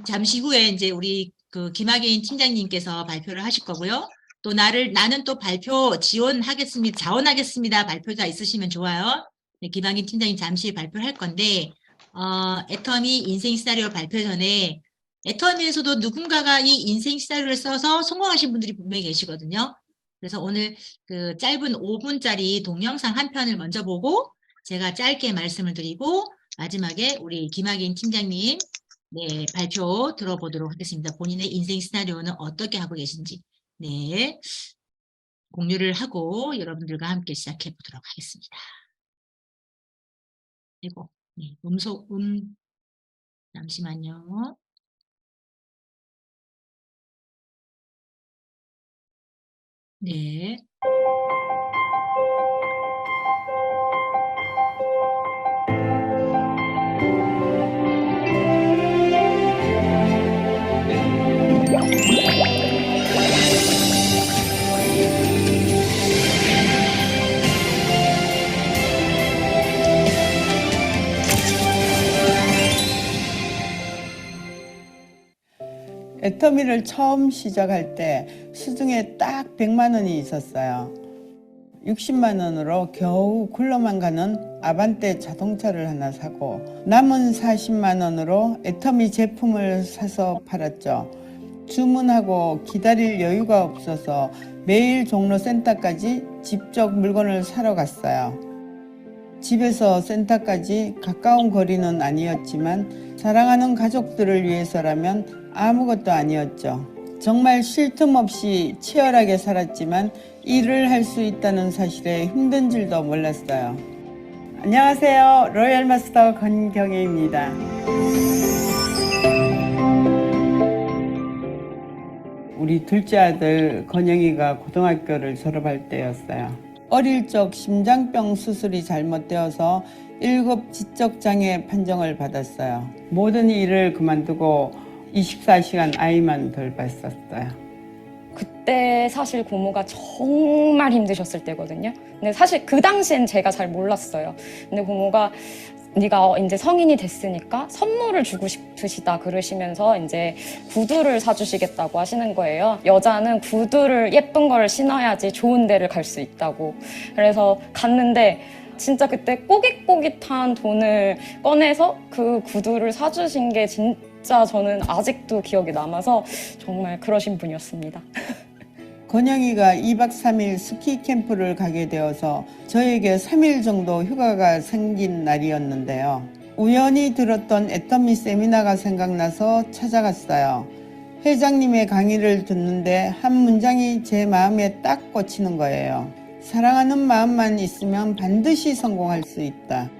잠시 후에 이제 우리 그 김학인 팀장님께서 발표를 하실 거고요. 또 나는 또 발표 지원하겠습니다. 자원하겠습니다. 발표자 있으시면 좋아요. 네, 김학인 팀장님 잠시 발표를 할 건데, 애터미 인생 시나리오 발표 전에 애터미에서도 누군가가 이 인생 시나리오를 써서 성공하신 분들이 분명히 계시거든요. 그래서 오늘 그 짧은 5분짜리 동영상 한 편을 먼저 보고 제가 짧게 말씀을 드리고 마지막에 우리 김학인 팀장님 네, 발표 들어보도록 하겠습니다. 본인의 인생 시나리오는 어떻게 하고 계신지 네, 공유를 하고 여러분들과 함께 시작해 보도록 하겠습니다. 그리고 네, 잠시만요. 네. 애터미를 처음 시작할 때 수중에 딱 100만 원이 있었어요. 60만 원으로 겨우 굴러만 가는 아반떼 자동차를 하나 사고 남은 40만 원으로 애터미 제품을 사서 팔았죠. 주문하고 기다릴 여유가 없어서 매일 종로센터까지 직접 물건을 사러 갔어요. 집에서 센터까지 가까운 거리는 아니었지만 사랑하는 가족들을 위해서라면 아무것도 아니었죠. 정말 쉴 틈 없이 치열하게 살았지만 일을 할 수 있다는 사실에 힘든 줄도 몰랐어요. 안녕하세요. 로얄 마스터 권경혜입니다. 우리 둘째 아들 건영이가 고등학교를 졸업할 때였어요. 어릴 적 심장병 수술이 잘못되어서 1급 지적장애 판정을 받았어요. 모든 일을 그만두고 24시간 아이만 돌봤었어요. 그때 사실 고모가 정말 힘드셨을 때거든요. 근데 사실 그 당시엔 제가 잘 몰랐어요. 근데 고모가 네가 이제 성인이 됐으니까 선물을 주고 싶으시다 그러시면서 이제 구두를 사주시겠다고 하시는 거예요. 여자는 구두를 예쁜 걸 신어야지 좋은 데를 갈 수 있다고. 그래서 갔는데 진짜 그때 꼬깃꼬깃한 돈을 꺼내서 그 구두를 사주신 게 진짜 저는 아직도 기억에 남아서 정말 그러신 분이었습니다. 건영이가 2박 3일 스키 캠프를 가게 되어서 저에게 3일 정도 휴가가 생긴 날이었는데요. 우연히 들었던 애터미 세미나가 생각나서 찾아갔어요. 회장님의 강의를 듣는데 한 문장이 제 마음에 딱 꽂히는 거예요. 사랑하는 마음만 있으면 반드시 성공할 수 있다.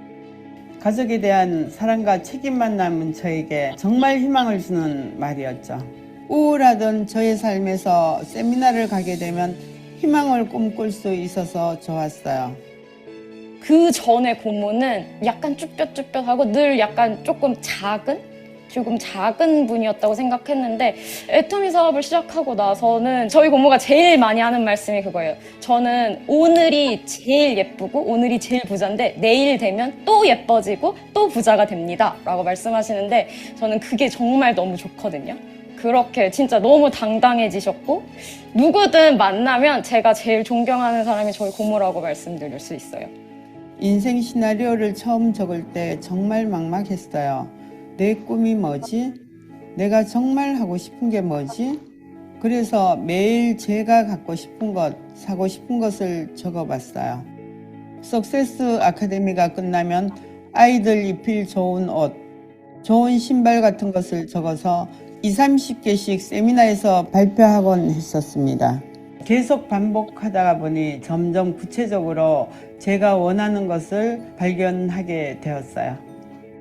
가족에 대한 사랑과 책임만 남은 저에게 정말 희망을 주는 말이었죠. 우울하던 저의 삶에서 세미나를 가게 되면 희망을 꿈꿀 수 있어서 좋았어요. 그 전에 고모는 약간 쭈뼛쭈뼛하고 늘 약간 조금 작은 분이었다고 생각했는데 애터미 사업을 시작하고 나서는 저희 고모가 제일 많이 하는 말씀이 그거예요. 저는 오늘이 제일 예쁘고 오늘이 제일 부자인데 내일 되면 또 예뻐지고 또 부자가 됩니다 라고 말씀하시는데 저는 그게 정말 너무 좋거든요. 그렇게 진짜 너무 당당해지셨고 누구든 만나면 제가 제일 존경하는 사람이 저희 고모라고 말씀드릴 수 있어요. 인생 시나리오를 처음 적을 때 정말 막막했어요. 내 꿈이 뭐지? 내가 정말 하고 싶은 게 뭐지? 그래서 매일 제가 갖고 싶은 것, 사고 싶은 것을 적어봤어요. 석세스 아카데미가 끝나면 아이들 입힐 좋은 옷, 좋은 신발 같은 것을 적어서 20-30개씩 세미나에서 발표하곤 했었습니다. 계속 반복하다가 보니 점점 구체적으로 제가 원하는 것을 발견하게 되었어요.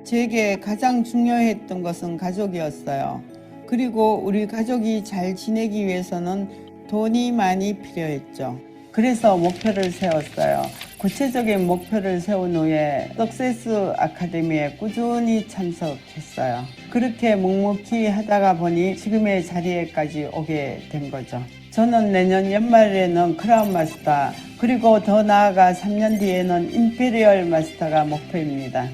제게 가장 중요했던 것은 가족이었어요. 그리고 우리 가족이 잘 지내기 위해서는 돈이 많이 필요했죠. 그래서 목표를 세웠어요. 구체적인 목표를 세운 후에 석세스 아카데미에 꾸준히 참석했어요. 그렇게 묵묵히 하다가 보니 지금의 자리에까지 오게 된 거죠. 저는 내년 연말에는 크라운 마스터, 그리고 더 나아가 3년 뒤에는 임페리얼 마스터가 목표입니다.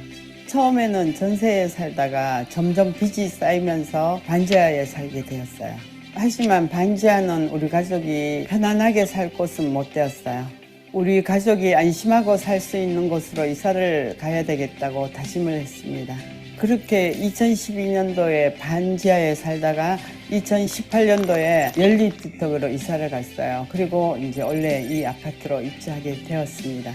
처음에는 전세에 살다가 점점 빚이 쌓이면서 반지하에 살게 되었어요. 하지만 반지하는 우리 가족이 편안하게 살 곳은 못 되었어요. 우리 가족이 안심하고 살 수 있는 곳으로 이사를 가야 되겠다고 다짐을 했습니다. 그렇게 2012년도에 반지하에 살다가 2018년도에 연립주택으로 이사를 갔어요. 그리고 이제 원래 이 아파트로 입주하게 되었습니다.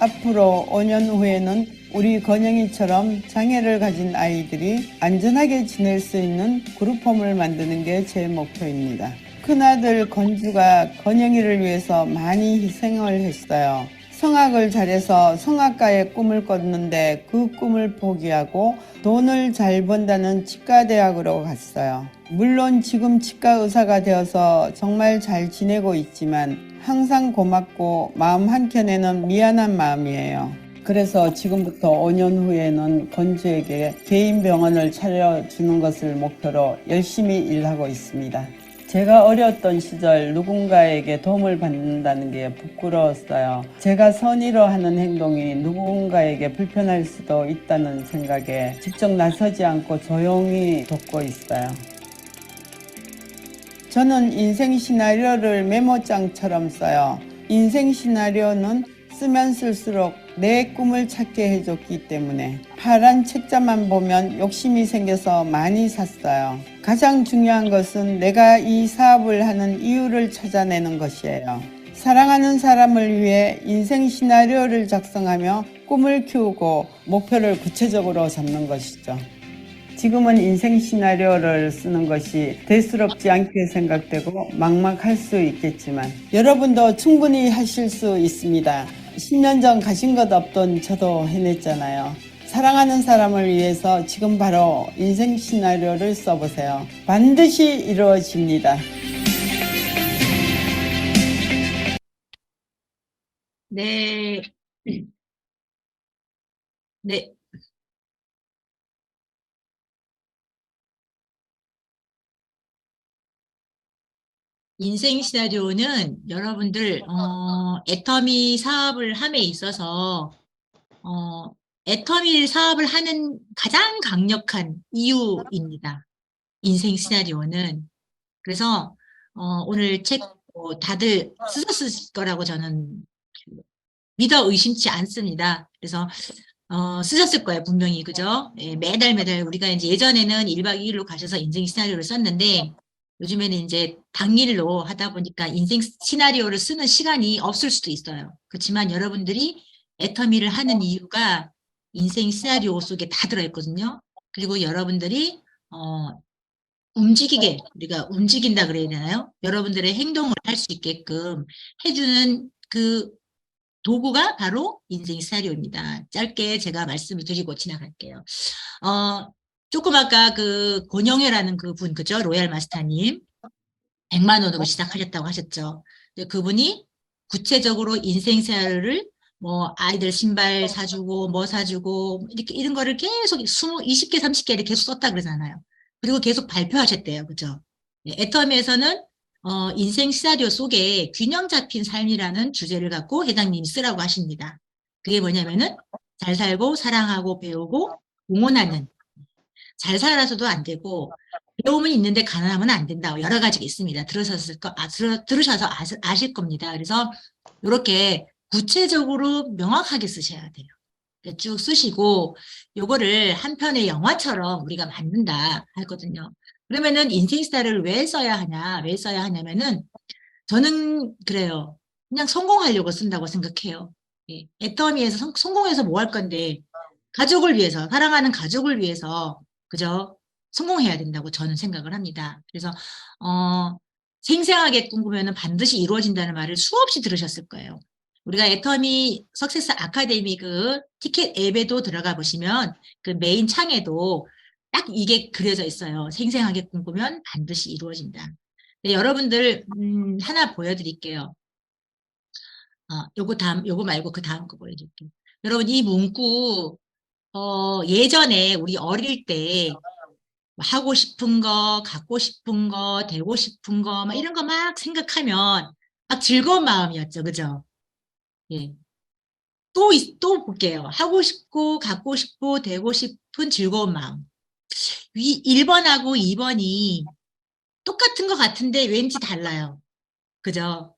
앞으로 5년 후에는 우리 건영이처럼 장애를 가진 아이들이 안전하게 지낼 수 있는 그룹홈을 만드는 게 제 목표입니다. 큰아들 건주가 건영이를 위해서 많이 희생을 했어요. 성악을 잘해서 성악가의 꿈을 꿨는데 그 꿈을 포기하고 돈을 잘 번다는 치과대학으로 갔어요. 물론 지금 치과 의사가 되어서 정말 잘 지내고 있지만 항상 고맙고 마음 한켠에는 미안한 마음이에요. 그래서 지금부터 5년 후에는 건주에게 개인 병원을 차려주는 것을 목표로 열심히 일하고 있습니다. 제가 어렸던 시절 누군가에게 도움을 받는다는 게 부끄러웠어요. 제가 선의로 하는 행동이 누군가에게 불편할 수도 있다는 생각에 직접 나서지 않고 조용히 돕고 있어요. 저는 인생 시나리오를 메모장처럼 써요. 인생 시나리오는 쓰면 쓸수록 내 꿈을 찾게 해줬기 때문에 파란 책자만 보면 욕심이 생겨서 많이 샀어요. 가장 중요한 것은 내가 이 사업을 하는 이유를 찾아내는 것이에요. 사랑하는 사람을 위해 인생 시나리오를 작성하며 꿈을 키우고 목표를 구체적으로 잡는 것이죠. 지금은 인생 시나리오를 쓰는 것이 대수롭지 않게 생각되고 막막할 수 있겠지만 여러분도 충분히 하실 수 있습니다. 10년 전 가진 것 없던 저도 해냈잖아요. 사랑하는 사람을 위해서 지금 바로 인생 시나리오를 써보세요. 반드시 이루어집니다. 네. 네. 인생 시나리오는 여러분들 애터미 사업을 함에 있어서 애터미 사업을 하는 가장 강력한 이유입니다. 인생 시나리오는. 그래서 오늘 책 다들 쓰셨을 거라고 저는 믿어 의심치 않습니다. 그래서 쓰셨을 거예요, 분명히. 그죠? 예, 매달 우리가 이제 예전에는 1박 2일로 가셔서 인생 시나리오를 썼는데 요즘에는 이제 당일로 하다 보니까 인생 시나리오를 쓰는 시간이 없을 수도 있어요. 그렇지만 여러분들이 애터미를 하는 이유가 인생 시나리오 속에 다 들어있거든요. 그리고 여러분들이 움직이게, 우리가 움직인다 그래야 되나요? 여러분들의 행동을 할 수 있게끔 해주는 그 도구가 바로 인생 시나리오입니다. 짧게 제가 말씀을 드리고 지나갈게요. 조금 아까 그 권영애라는 그분, 그죠? 로얄 마스터님. 100만 원으로 시작하셨다고 하셨죠. 그분이 구체적으로 인생 시나리오를 뭐 아이들 신발 사주고 뭐 사주고 이렇게 이런 거를 계속 20개, 30개를 계속 썼다 그러잖아요. 그리고 계속 발표하셨대요. 그죠? 애터미에서는 인생 시나리오 속에 균형 잡힌 삶이라는 주제를 갖고 회장님이 쓰라고 하십니다. 그게 뭐냐면은 잘 살고 사랑하고 배우고 응원하는, 잘 살아서도 안 되고 배움은 있는데 가난하면 안 된다. 여러 가지가 있습니다. 들으셔서 아실 겁니다. 그래서 이렇게 구체적으로 명확하게 쓰셔야 돼요. 쭉 쓰시고 요거를 한 편의 영화처럼 우리가 만든다 하거든요. 그러면은 인생 스타일을 왜 써야 하냐? 왜 써야 하냐면은 저는 그래요. 그냥 성공하려고 쓴다고 생각해요. 예. 애터미에서 성공해서 뭐 할 건데 가족을 위해서, 사랑하는 가족을 위해서 그죠? 성공해야 된다고 저는 생각을 합니다. 그래서 생생하게 꿈꾸면은 반드시 이루어진다는 말을 수없이 들으셨을 거예요. 우리가 애터미 석세스 아카데미 그 티켓 앱에도 들어가 보시면 그 메인 창에도 딱 이게 그려져 있어요. 생생하게 꿈꾸면 반드시 이루어진다. 네, 여러분들 하나 보여드릴게요. 요거 말고 그 다음 거 보여드릴게요. 여러분 이 문구 예전에 우리 어릴 때 하고 싶은 거, 갖고 싶은 거, 되고 싶은 거, 막 이런 거 막 생각하면 막 즐거운 마음이었죠. 그죠? 예. 또 볼게요. 하고 싶고, 갖고 싶고, 되고 싶은 즐거운 마음. 1번하고 2번이 똑같은 것 같은데 왠지 달라요. 그죠?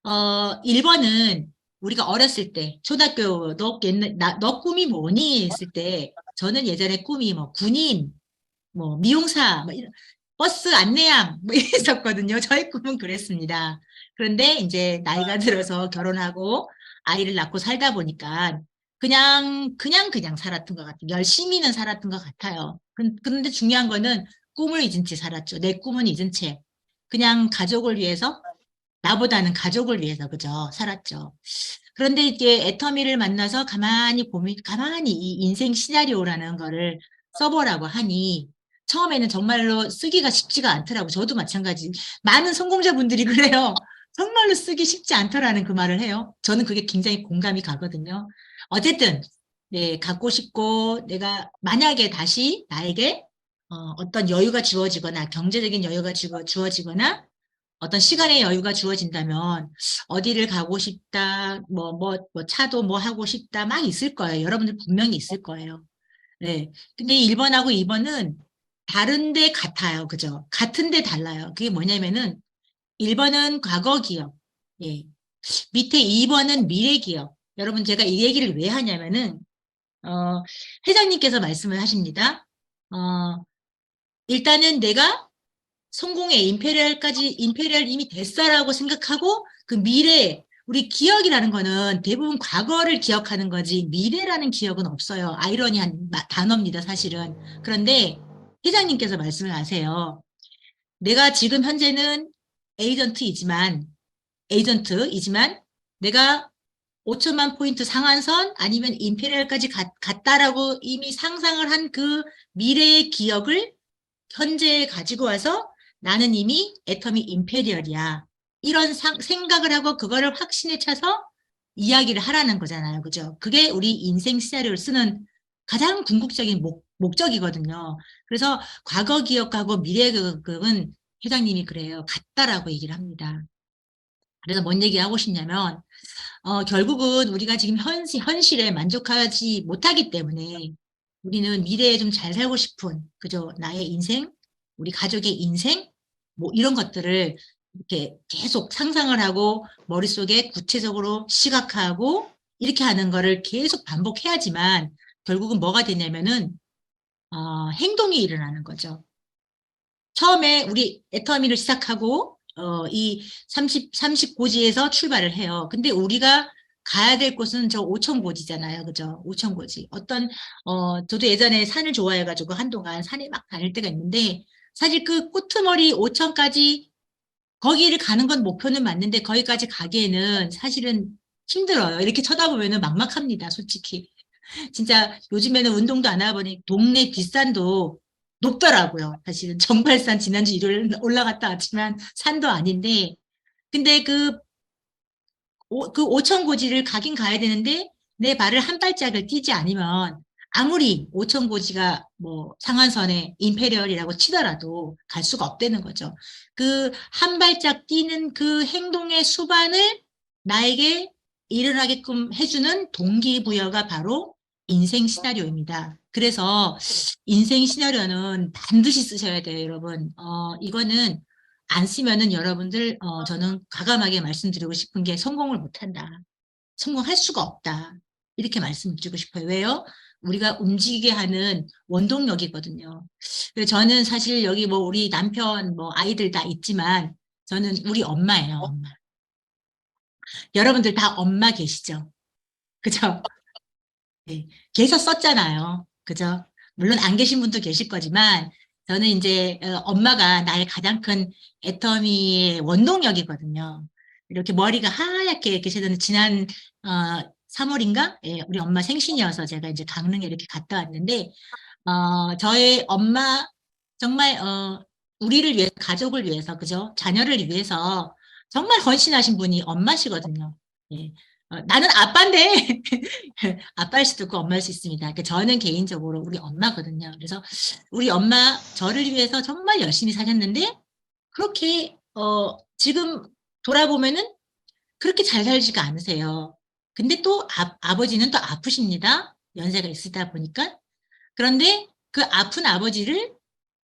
1번은 우리가 어렸을 때, 초등학교, 너 꿈이 뭐니? 했을 때, 저는 예전에 꿈이 뭐 군인, 뭐 미용사, 뭐 이런, 버스 안내양, 뭐 이랬었거든요. 저의 꿈은 그랬습니다. 그런데 이제 나이가 들어서 결혼하고 아이를 낳고 살다 보니까 그냥 살았던 것 같아요. 열심히는 살았던 것 같아요. 그런데 중요한 거는 꿈을 잊은 채 살았죠. 내 꿈은 잊은 채. 그냥 가족을 위해서, 나보다는 가족을 위해서, 그죠? 살았죠. 그런데 이게 애터미를 만나서 가만히 이 인생 시나리오라는 거를 써보라고 하니, 처음에는 정말로 쓰기가 쉽지가 않더라고요. 저도 마찬가지. 많은 성공자분들이 그래요. 정말로 쓰기 쉽지 않더라는 그 말을 해요. 저는 그게 굉장히 공감이 가거든요. 어쨌든, 네, 갖고 싶고, 내가 만약에 다시 나에게 어떤 여유가 주어지거나, 경제적인 여유가 주어지거나, 어떤 시간의 여유가 주어진다면, 어디를 가고 싶다, 차도 뭐 하고 싶다, 막 있을 거예요. 여러분들 분명히 있을 거예요. 네. 근데 1번하고 2번은 다른데 같아요. 그죠? 같은데 달라요. 그게 뭐냐면은, 1번은 과거 기억. 예. 밑에 2번은 미래 기억. 여러분, 제가 이 얘기를 왜 하냐면은, 회장님께서 말씀을 하십니다. 일단은 내가 성공의 임페리얼 이미 됐어라고 생각하고, 그 미래, 우리 기억이라는 거는 대부분 과거를 기억하는 거지, 미래라는 기억은 없어요. 아이러니한 단어입니다, 사실은. 그런데 회장님께서 말씀을 하세요. 내가 지금 현재는 에이전트이지만 내가 5천만 포인트 상한선 아니면 임페리얼까지 갔다라고 이미 상상을 한 그 미래의 기억을 현재에 가지고 와서 나는 이미 애터미 임페리얼이야. 이런 생각을 하고 그거를 확신에 차서 이야기를 하라는 거잖아요. 그죠? 그게 우리 인생 시나리오를 쓰는 가장 궁극적인 목적이거든요. 그래서 과거 기억하고 미래 기억은 회장님이 그래요. 같다라고 얘기를 합니다. 그래서 뭔 얘기 하고 싶냐면, 결국은 우리가 지금 현실에 만족하지 못하기 때문에 우리는 미래에 좀 잘 살고 싶은, 그죠? 나의 인생, 우리 가족의 인생, 뭐 이런 것들을 이렇게 계속 상상을 하고 머릿속에 구체적으로 시각화하고 이렇게 하는 거를 계속 반복해야지만 결국은 뭐가 되냐면은, 행동이 일어나는 거죠. 처음에 우리 애터미를 시작하고, 이 30고지에서 출발을 해요. 근데 우리가 가야 될 곳은 저 5,000고지잖아요. 그죠? 5,000고지. 저도 예전에 산을 좋아해가지고 한동안 산에 막 다닐 때가 있는데, 사실 그 끄트머리 5,000까지 거기를 가는 건 목표는 맞는데, 거기까지 가기에는 사실은 힘들어요. 이렇게 쳐다보면은 막막합니다. 솔직히. 진짜 요즘에는 운동도 안 하다 보니 동네 뒷산도 높더라고요. 사실은 정발산 지난주 일요일 올라갔다 왔지만 산도 아닌데, 근데 그 5,000고지를 가긴 가야 되는데 내 발을 한 발짝을 띄지 않으면 아무리 5,000고지가 뭐 상한선에 임페리얼이라고 치더라도 갈 수가 없다는 거죠. 그 한 발짝 뛰는 그 행동의 수반을 나에게 일어나게끔 해주는 동기부여가 바로 인생 시나리오입니다. 그래서 인생 시나리오는 반드시 쓰셔야 돼요, 여러분. 이거는 안 쓰면은 여러분들, 저는 과감하게 말씀드리고 싶은 게 성공을 못한다. 성공할 수가 없다. 이렇게 말씀드리고 싶어요. 왜요? 우리가 움직이게 하는 원동력이거든요. 그래서 저는 사실 여기 뭐 우리 남편, 뭐 아이들 다 있지만 저는 우리 엄마예요, 엄마. 여러분들 다 엄마 계시죠? 그죠? 네, 계속 썼잖아요. 그죠? 물론 안 계신 분도 계실 거지만 저는 이제 엄마가 나의 가장 큰 애터미의 원동력이거든요. 이렇게 머리가 하얗게 계시던 지난 3월인가? 예, 우리 엄마 생신이어서 제가 이제 강릉에 이렇게 갔다 왔는데 저의 엄마 정말 우리를 위해서, 가족을 위해서, 그죠? 자녀를 위해서 정말 헌신하신 분이 엄마시거든요. 예. 나는 아빠인데 아빠일 수도 있고 엄마일 수 있습니다. 그러니까 저는 개인적으로 우리 엄마거든요. 그래서 우리 엄마 저를 위해서 정말 열심히 사셨는데 그렇게 지금 돌아보면은 그렇게 잘 살지가 않으세요. 근데 또 아버지는 또 아프십니다. 연세가 있으다 보니까. 그런데 그 아픈 아버지를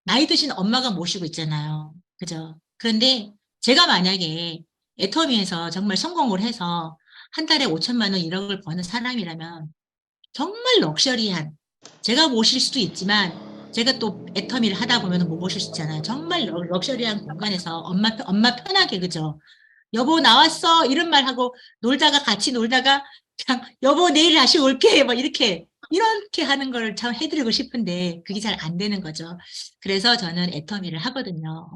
나이 드신 엄마가 모시고 있잖아요. 그죠? 그런데 제가 만약에 애터미에서 정말 성공을 해서 한 달에 5천만 원, 1억을 버는 사람이라면 정말 럭셔리한, 제가 모실 수도 있지만 제가 또 애터미를 하다 보면 못 모실 수 있잖아요. 정말 럭셔리한 공간에서 엄마 편하게, 그죠? 여보 나왔어 이런 말 하고 놀다가 같이 놀다가 그냥 여보 내일 다시 올게 뭐 이렇게 하는 걸 참 해드리고 싶은데 그게 잘 안 되는 거죠. 그래서 저는 애터미를 하거든요.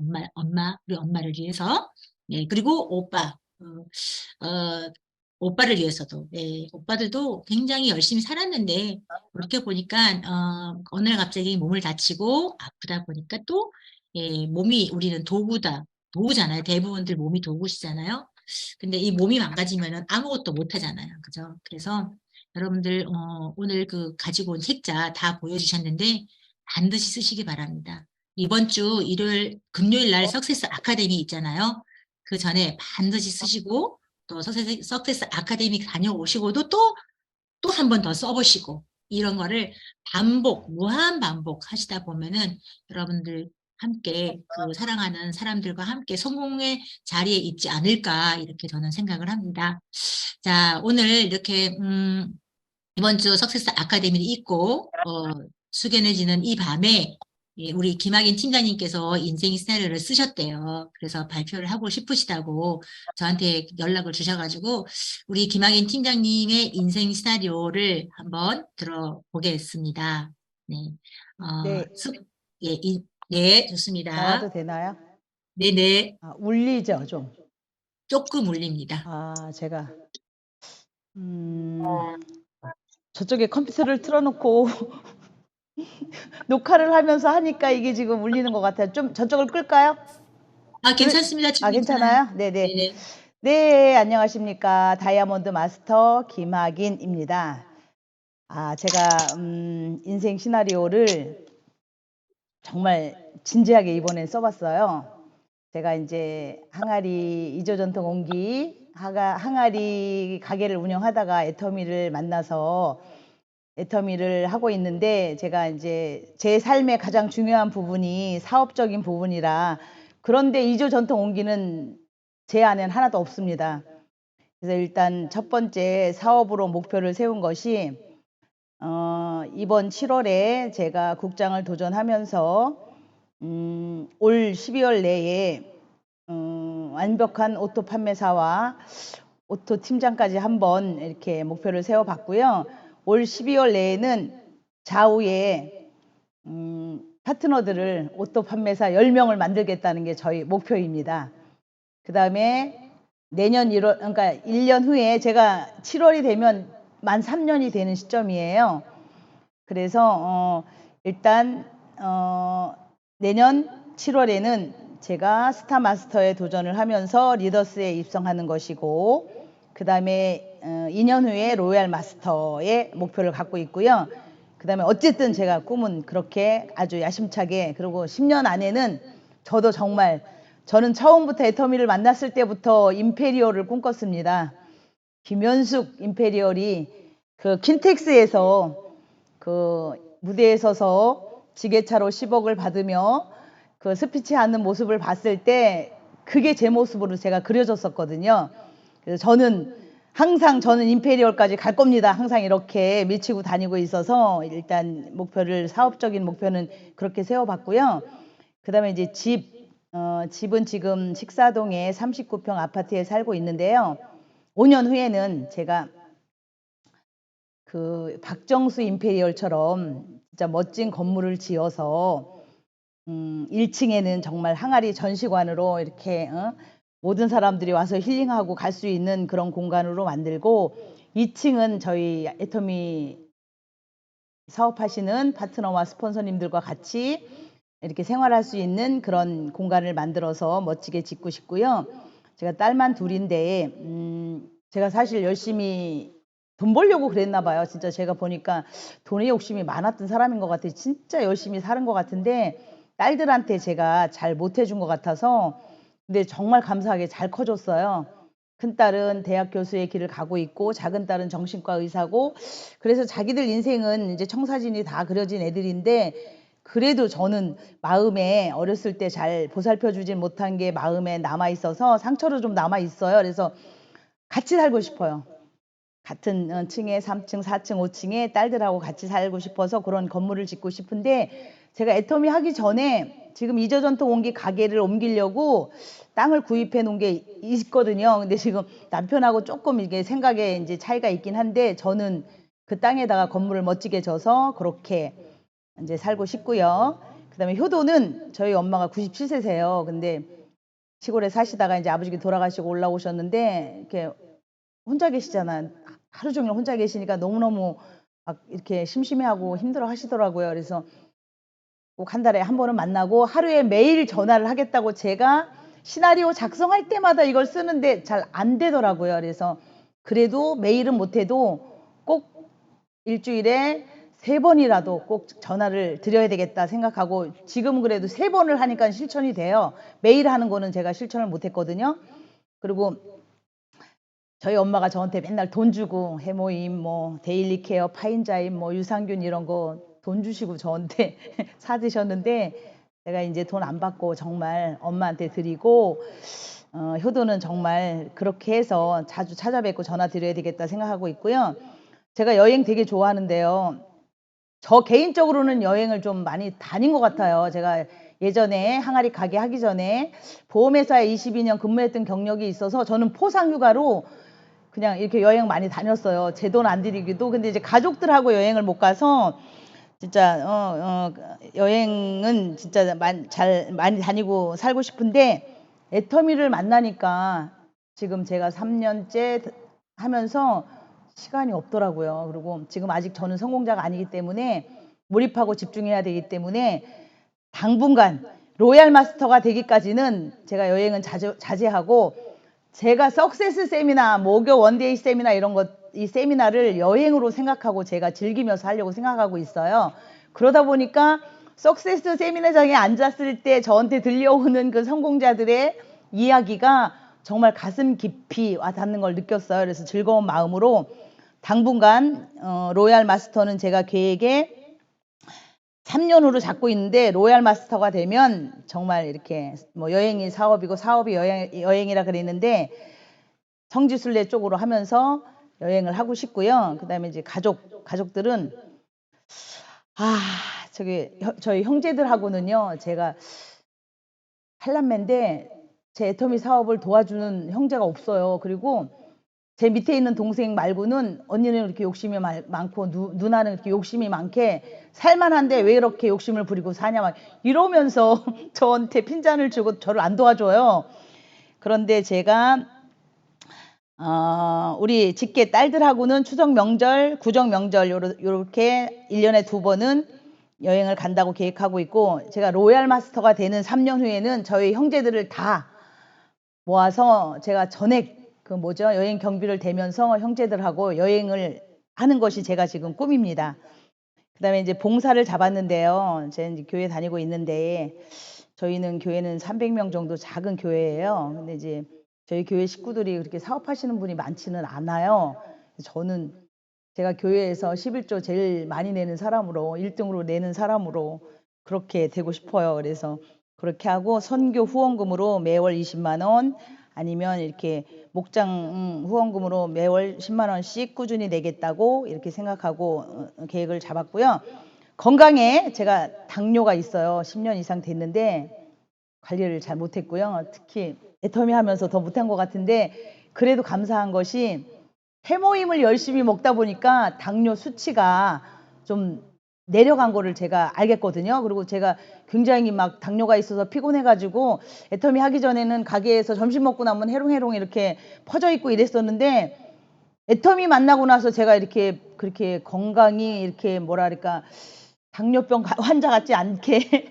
우리 엄마를 위해서. 네, 그리고 오빠를 위해서도. 네, 오빠들도 굉장히 열심히 살았는데 그렇게 보니까 어느 날 갑자기 몸을 다치고 아프다 보니까 또 몸이, 우리는 도구잖아요. 대부분들 몸이 도구시잖아요. 근데 이 몸이 망가지면은 아무것도 못 하잖아요. 그죠? 그래서 여러분들, 오늘 그 가지고 온 책자 다 보여주셨는데 반드시 쓰시기 바랍니다. 이번 주 금요일 날 석세스 아카데미 있잖아요. 그 전에 반드시 쓰시고 또 석세스 아카데미 다녀오시고도 또 한 번 더 써보시고 이런 거를 무한 반복 하시다 보면은 여러분들 함께 그 사랑하는 사람들과 함께 성공의 자리에 있지 않을까 이렇게 저는 생각을 합니다. 자, 오늘 이렇게 이번 주 석세스 아카데미를 있고 숙연해지는 이 밤에 우리 김학인 팀장님께서 인생 시나리오를 쓰셨대요. 그래서 발표를 하고 싶으시다고 저한테 연락을 주셔가지고 우리 김학인 팀장님의 인생 시나리오를 한번 들어보겠습니다. 네, 네. 네, 좋습니다. 나와도 되나요? 네네, 울리죠, 좀. 조금 울립니다. 제가 저쪽에 컴퓨터를 틀어놓고 녹화를 하면서 하니까 이게 지금 울리는 것 같아요. 좀 저쪽을 끌까요? 괜찮습니다. 지금 괜찮아요? 네네. 네네. 네, 안녕하십니까. 다이아몬드 마스터 김학인입니다. 제가 인생 시나리오를 정말 진지하게 이번엔 써봤어요. 제가 이제 항아리 2조 전통 옹기 항아리 가게를 운영하다가 애터미를 만나서 애터미를 하고 있는데 제가 이제 제 삶의 가장 중요한 부분이 사업적인 부분이라, 그런데 2조 전통 옹기는 제 안엔 하나도 없습니다. 그래서 일단 첫 번째 사업으로 목표를 세운 것이 이번 7월에 제가 국장을 도전하면서 올 12월 내에 완벽한 오토 판매사와 오토 팀장까지 한번 이렇게 목표를 세워봤고요. 올 12월 내에는 좌우에 파트너들을 오토 판매사 10명을 만들겠다는 게 저희 목표입니다. 그 다음에 내년 1월, 그러니까 1년 후에 제가 7월이 되면 만 3년이 되는 시점이에요. 그래서 일단 내년 7월에는 제가 스타마스터에 도전을 하면서 리더스에 입성하는 것이고, 그 다음에 2년 후에 로얄 마스터의 목표를 갖고 있고요. 그 다음에 어쨌든 제가 꿈은 그렇게 아주 야심차게, 그리고 10년 안에는 저는 처음부터 애터미를 만났을 때부터 임페리얼을 꿈꿨습니다. 김현숙 임페리얼이 그 킨텍스에서 그 무대에 서서 지게차로 10억을 받으며 그 스피치하는 모습을 봤을 때 그게 제 모습으로 제가 그려졌었거든요. 그래서 저는 임페리얼까지 갈 겁니다. 항상 이렇게 밀치고 다니고 있어서 일단 사업적인 목표는 그렇게 세워봤고요. 그 다음에 이제 집은 지금 식사동에 39평 아파트에 살고 있는데요. 5년 후에는 제가 그 박정수 임페리얼처럼 진짜 멋진 건물을 지어서 1층에는 정말 항아리 전시관으로 이렇게 모든 사람들이 와서 힐링하고 갈 수 있는 그런 공간으로 만들고, 2층은 저희 애터미 사업하시는 파트너와 스폰서님들과 같이 이렇게 생활할 수 있는 그런 공간을 만들어서 멋지게 짓고 싶고요. 제가 딸만 둘인데 제가 사실 열심히 돈 벌려고 그랬나 봐요. 진짜 제가 보니까 돈에 욕심이 많았던 사람인 것 같아요. 진짜 열심히 사는 것 같은데 딸들한테 제가 잘 못해준 것 같아서, 근데 정말 감사하게 잘 커줬어요. 큰딸은 대학 교수의 길을 가고 있고 작은 딸은 정신과 의사고 그래서 자기들 인생은 이제 청사진이 다 그려진 애들인데 그래도 저는 마음에 어렸을 때 잘 보살펴 주진 못한 게 마음에 남아 있어서 상처로 좀 남아 있어요. 그래서 같이 살고 싶어요. 같은 층에 3층, 4층, 5층에 딸들하고 같이 살고 싶어서 그런 건물을 짓고 싶은데 제가 애터미 하기 전에 지금 이저전통 옮기 가게를 옮기려고 땅을 구입해 놓은 게 있거든요. 근데 지금 남편하고 조금 이게 생각에 이제 차이가 있긴 한데 저는 그 땅에다가 건물을 멋지게 져서 그렇게 이제 살고 싶고요. 그다음에 효도는 저희 엄마가 97세세요. 근데 시골에 사시다가 이제 아버지가 돌아가시고 올라오셨는데 이렇게 혼자 계시잖아요. 하루 종일 혼자 계시니까 너무너무 막 이렇게 심심해하고 힘들어 하시더라고요. 그래서 꼭 한 달에 한 번은 만나고 하루에 매일 전화를 하겠다고 제가 시나리오 작성할 때마다 이걸 쓰는데 잘 안 되더라고요. 그래서 그래도 매일은 못해도 꼭 일주일에 3번이라도 꼭 전화를 드려야 되겠다 생각하고 지금 그래도 3번을 하니까 실천이 돼요. 매일 하는 거는 제가 실천을 못했거든요. 그리고 저희 엄마가 저한테 맨날 돈 주고 해모임, 뭐 데일리 케어, 파인자임, 뭐 유산균 이런 거 돈 주시고 저한테 사드셨는데 제가 이제 돈 안 받고 정말 엄마한테 드리고 효도는 정말 그렇게 해서 자주 찾아뵙고 전화 드려야 되겠다 생각하고 있고요. 제가 여행 되게 좋아하는데요. 저 개인적으로는 여행을 좀 많이 다닌 것 같아요. 제가 예전에 항아리 가게 하기 전에 보험회사에 22년 근무했던 경력이 있어서 저는 포상휴가로 그냥 이렇게 여행 많이 다녔어요. 제 돈 안 들이기도. 근데 이제 가족들하고 여행을 못 가서 진짜 여행은 진짜 많이 다니고 살고 싶은데 애터미를 만나니까 지금 제가 3년째 하면서 시간이 없더라고요. 그리고 지금 아직 저는 성공자가 아니기 때문에 몰입하고 집중해야 되기 때문에 당분간 로얄 마스터가 되기까지는 제가 여행은 자제하고 제가 석세스 세미나, 모교 원데이 세미나 이런 이 세미나를 여행으로 생각하고 제가 즐기면서 하려고 생각하고 있어요. 그러다 보니까 석세스 세미나장에 앉았을 때 저한테 들려오는 그 성공자들의 이야기가 정말 가슴 깊이 와닿는 걸 느꼈어요. 그래서 즐거운 마음으로 당분간 로얄 마스터는 제가 계획에 3년 후로 잡고 있는데 로얄 마스터가 되면 정말 이렇게 뭐 여행이 사업이고 사업이 여행이라 그랬는데 성지순례 쪽으로 하면서 여행을 하고 싶고요. 그다음에 이제 가족들은 저희 형제들하고는요. 제가 8남매인데 제 애터미 사업을 도와주는 형제가 없어요. 그리고 제 밑에 있는 동생 말고는 언니는 이렇게 욕심이 많고 누나는 이렇게 욕심이 많게 살만한데 왜 이렇게 욕심을 부리고 사냐 막 이러면서 저한테 핀잔을 주고 저를 안 도와줘요. 그런데 제가 우리 직계 딸들하고는 추석 명절, 구정 명절 요렇게 1년에 2번은 여행을 간다고 계획하고 있고 제가 로얄 마스터가 되는 3년 후에는 저희 형제들을 다 모아서 제가 전액 여행 경비를 대면서 형제들하고 여행을 하는 것이 제가 지금 꿈입니다. 그다음에 이제 봉사를 잡았는데요. 제가 이제 교회 다니고 있는데 저희는 교회는 300명 정도 작은 교회예요. 근데 이제 저희 교회 식구들이 그렇게 사업하시는 분이 많지는 않아요. 저는 제가 교회에서 11조 제일 많이 내는 사람으로 1등으로 내는 사람으로 그렇게 되고 싶어요. 그래서 그렇게 하고 선교 후원금으로 매월 20만 원 아니면 이렇게 목장 후원금으로 매월 10만 원씩 꾸준히 내겠다고 이렇게 생각하고 계획을 잡았고요. 건강에 제가 당뇨가 있어요. 10년 이상 됐는데 관리를 잘 못했고요. 특히 애터미 하면서 더 못한 것 같은데 그래도 감사한 것이 해모임을 열심히 먹다 보니까 당뇨 수치가 좀 내려간 거를 제가 알겠거든요. 그리고 제가 굉장히 막 당뇨가 있어서 피곤해가지고 애터미 하기 전에는 가게에서 점심 먹고 나면 해롱해롱 이렇게 퍼져 있고 이랬었는데 애터미 만나고 나서 제가 이렇게 그렇게 건강이 이렇게 뭐랄까 당뇨병 환자 같지 않게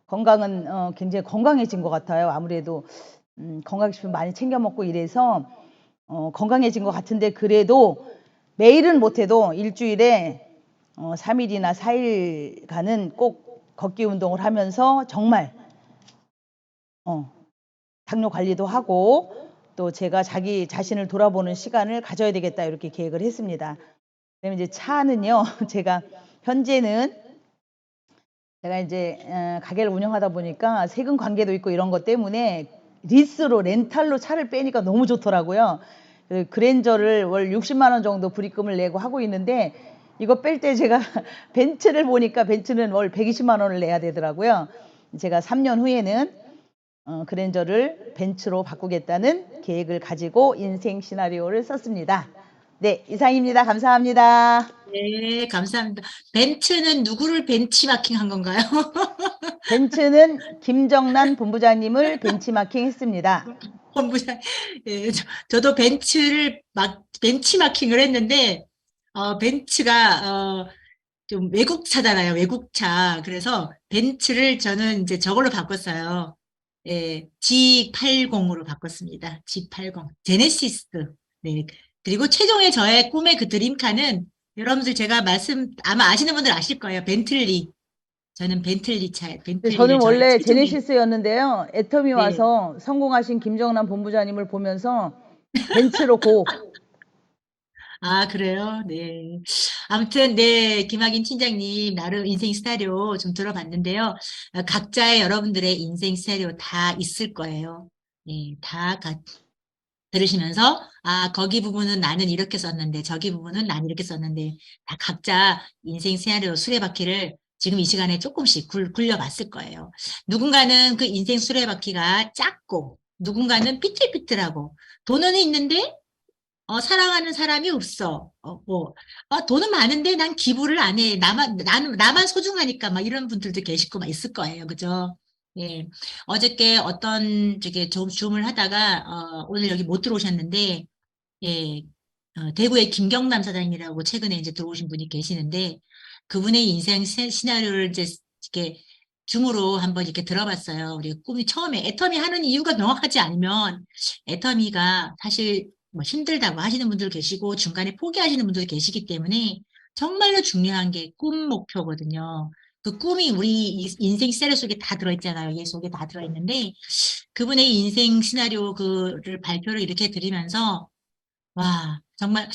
건강은 굉장히 건강해진 것 같아요. 아무래도 건강식품 많이 챙겨 먹고 이래서 건강해진 것 같은데 그래도 매일은 못해도 일주일에 3일이나 4일간은 꼭 걷기 운동을 하면서 정말 당뇨 관리도 하고 또 제가 자기 자신을 돌아보는 시간을 가져야 되겠다 이렇게 계획을 했습니다. 그다음에 이제 차는요, 현재는 제가 이제 가게를 운영하다 보니까 세금 관계도 있고 이런 것 때문에 리스로 렌탈로 차를 빼니까 너무 좋더라고요. 그랜저를 월 60만 원 정도 불입금을 내고 하고 있는데 이거 뺄 때 제가 벤츠를 보니까 벤츠는 월 120만 원을 내야 되더라고요. 제가 3년 후에는 그랜저를 벤츠로 바꾸겠다는 계획을 가지고 인생 시나리오를 썼습니다. 네, 이상입니다. 감사합니다. 네, 감사합니다. 벤츠는 누구를 벤치마킹 한 건가요? 벤츠는 김정란 본부장님을 벤치마킹 했습니다. 본부장, 예, 저도 벤치마킹을 했는데, 벤츠가, 좀 외국차잖아요. 외국차. 그래서 벤츠를 저는 이제 저걸로 바꿨어요. 예, G80으로 바꿨습니다. G80. 제네시스. 네. 그리고 최종의 저의 꿈의 그 드림카는 여러분들 제가 아마 아시는 분들 아실 거예요. 벤틀리. 저는 벤틀리 벤틀리를 저는 원래 최종의- 제네시스였는데요. 애텀이 네. 와서 성공하신 김정란 본부장님을 보면서 벤츠로 고. 아, 그래요? 네. 아무튼, 네, 김학인 팀장님, 나름 인생 시나리오 좀 들어봤는데요. 각자의 여러분들의 인생 시나리오 다 있을 거예요. 네, 들으시면서, 거기 부분은 나는 이렇게 썼는데, 저기 부분은 나는 이렇게 썼는데, 다 각자 인생 시나리오 수레바퀴를 지금 이 시간에 조금씩 굴려봤을 거예요. 누군가는 그 인생 수레바퀴가 작고, 누군가는 삐뚤삐뚤하고, 돈은 있는데, 사랑하는 사람이 없어. 돈은 많은데 난 기부를 안 해. 나만 소중하니까 막 이런 분들도 계시고 막 있을 거예요. 그죠? 예. 어저께 어떤 줌을 하다가, 오늘 여기 못 들어오셨는데, 예. 대구의 김경남 사장님이라고 최근에 이제 들어오신 분이 계시는데, 그분의 인생 시나리오를 이제 이렇게 줌으로 한번 이렇게 들어봤어요. 우리 꿈이 처음에 애터미 하는 이유가 명확하지 않으면 애터미가 사실 뭐 힘들다고 하시는 분들 계시고 중간에 포기하시는 분들 계시기 때문에 정말로 중요한 게 꿈 목표거든요. 그 꿈이 우리 인생 시나리오 속에 다 들어있잖아요. 얘 속에 다 들어있는데 그분의 인생 시나리오 그를 발표를 이렇게 드리면서 와 정말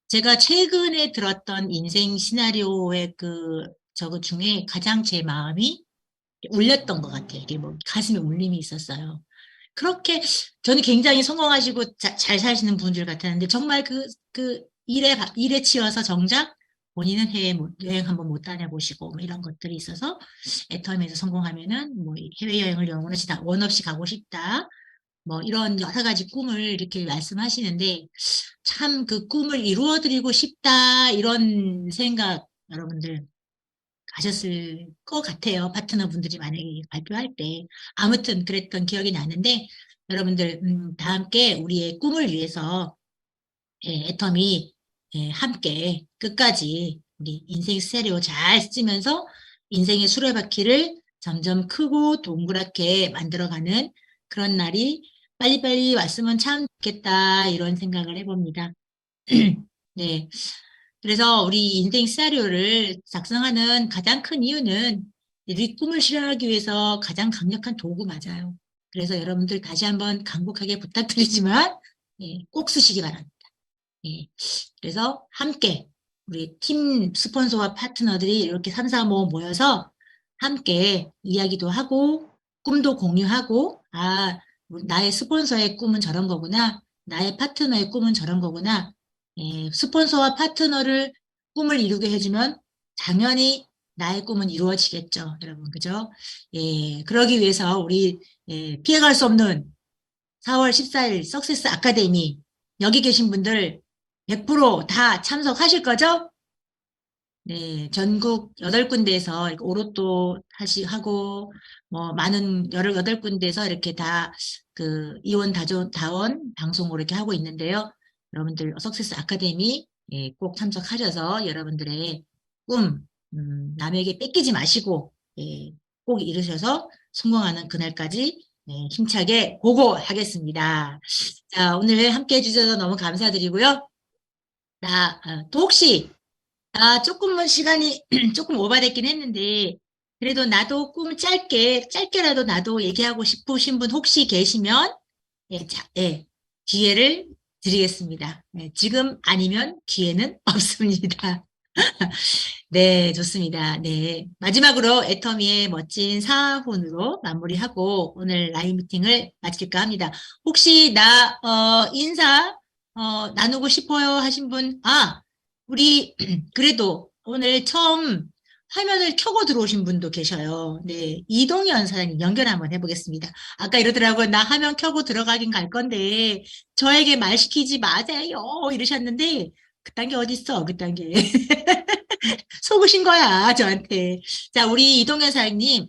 제가 최근에 들었던 인생 시나리오의 저거 중에 가장 제 마음이 울렸던 것 같아요. 이게 뭐 가슴에 울림이 있었어요. 그렇게 저는 굉장히 성공하시고 잘 사시는 분들 같았는데 정말 일에 치여서 정작 본인은 여행 한번 못 다녀보시고 뭐 이런 것들이 있어서 애터미에서 성공하면은 뭐 해외여행을 원 없이 가고 싶다. 뭐 이런 여러 가지 꿈을 이렇게 말씀하시는데 참 그 꿈을 이루어드리고 싶다 이런 생각 여러분들 가셨을 것 같아요. 파트너분들이 만약에 발표할 때. 아무튼 그랬던 기억이 나는데 여러분들 다 함께 우리의 꿈을 위해서 애터미 함께 끝까지 우리 인생 시나리오 잘 쓰면서 인생의 수레바퀴를 점점 크고 동그랗게 만들어가는 그런 날이 빨리빨리 왔으면 참 좋겠다 이런 생각을 해봅니다. 네. 그래서 우리 인생 시나리오를 작성하는 가장 큰 이유는 우리 꿈을 실현하기 위해서 가장 강력한 도구 맞아요. 그래서 여러분들 다시 한번 간곡하게 부탁드리지만 꼭 쓰시기 바랍니다. 그래서 함께 우리 팀 스폰서와 파트너들이 이렇게 3, 4, 5 모여서 함께 이야기도 하고 꿈도 공유하고 나의 스폰서의 꿈은 저런 거구나. 나의 파트너의 꿈은 저런 거구나. 스폰서와 파트너를 꿈을 이루게 해주면 당연히 나의 꿈은 이루어지겠죠. 여러분, 그죠? 그러기 위해서 우리 피해갈 수 없는 4월 14일 석세스 아카데미 여기 계신 분들 100% 다 참석하실 거죠? 네, 전국 8군데에서 오롯도 하고 뭐 많은 18군데에서 이렇게 다 이원 다원 방송으로 이렇게 하고 있는데요. 여러분들 석세스 아카데미 꼭 참석하셔서 여러분들의 꿈 남에게 뺏기지 마시고 꼭 이루셔서 성공하는 그날까지 힘차게 보고하겠습니다. 자, 오늘 함께 해주셔서 너무 감사드리고요. 또 혹시 조금은 시간이 조금 오버됐긴 했는데 그래도 나도 꿈 짧게라도 나도 얘기하고 싶으신 분 혹시 계시면 기회를 드리겠습니다. 네, 지금 아니면 기회는 없습니다. 네, 좋습니다. 네. 마지막으로 애터미의 멋진 사훈으로 마무리하고 오늘 라이브 미팅을 마칠까 합니다. 혹시 인사, 나누고 싶어요 하신 분, 우리, 그래도 오늘 처음 화면을 켜고 들어오신 분도 계셔요. 네. 이동현 사장님 연결 한번 해보겠습니다. 아까 이러더라고요. 나 화면 켜고 들어가긴 갈 건데, 저에게 말 시키지 마세요. 이러셨는데, 그딴 게 어딨어, 그딴 게. 속으신 거야, 저한테. 자, 우리 이동현 사장님,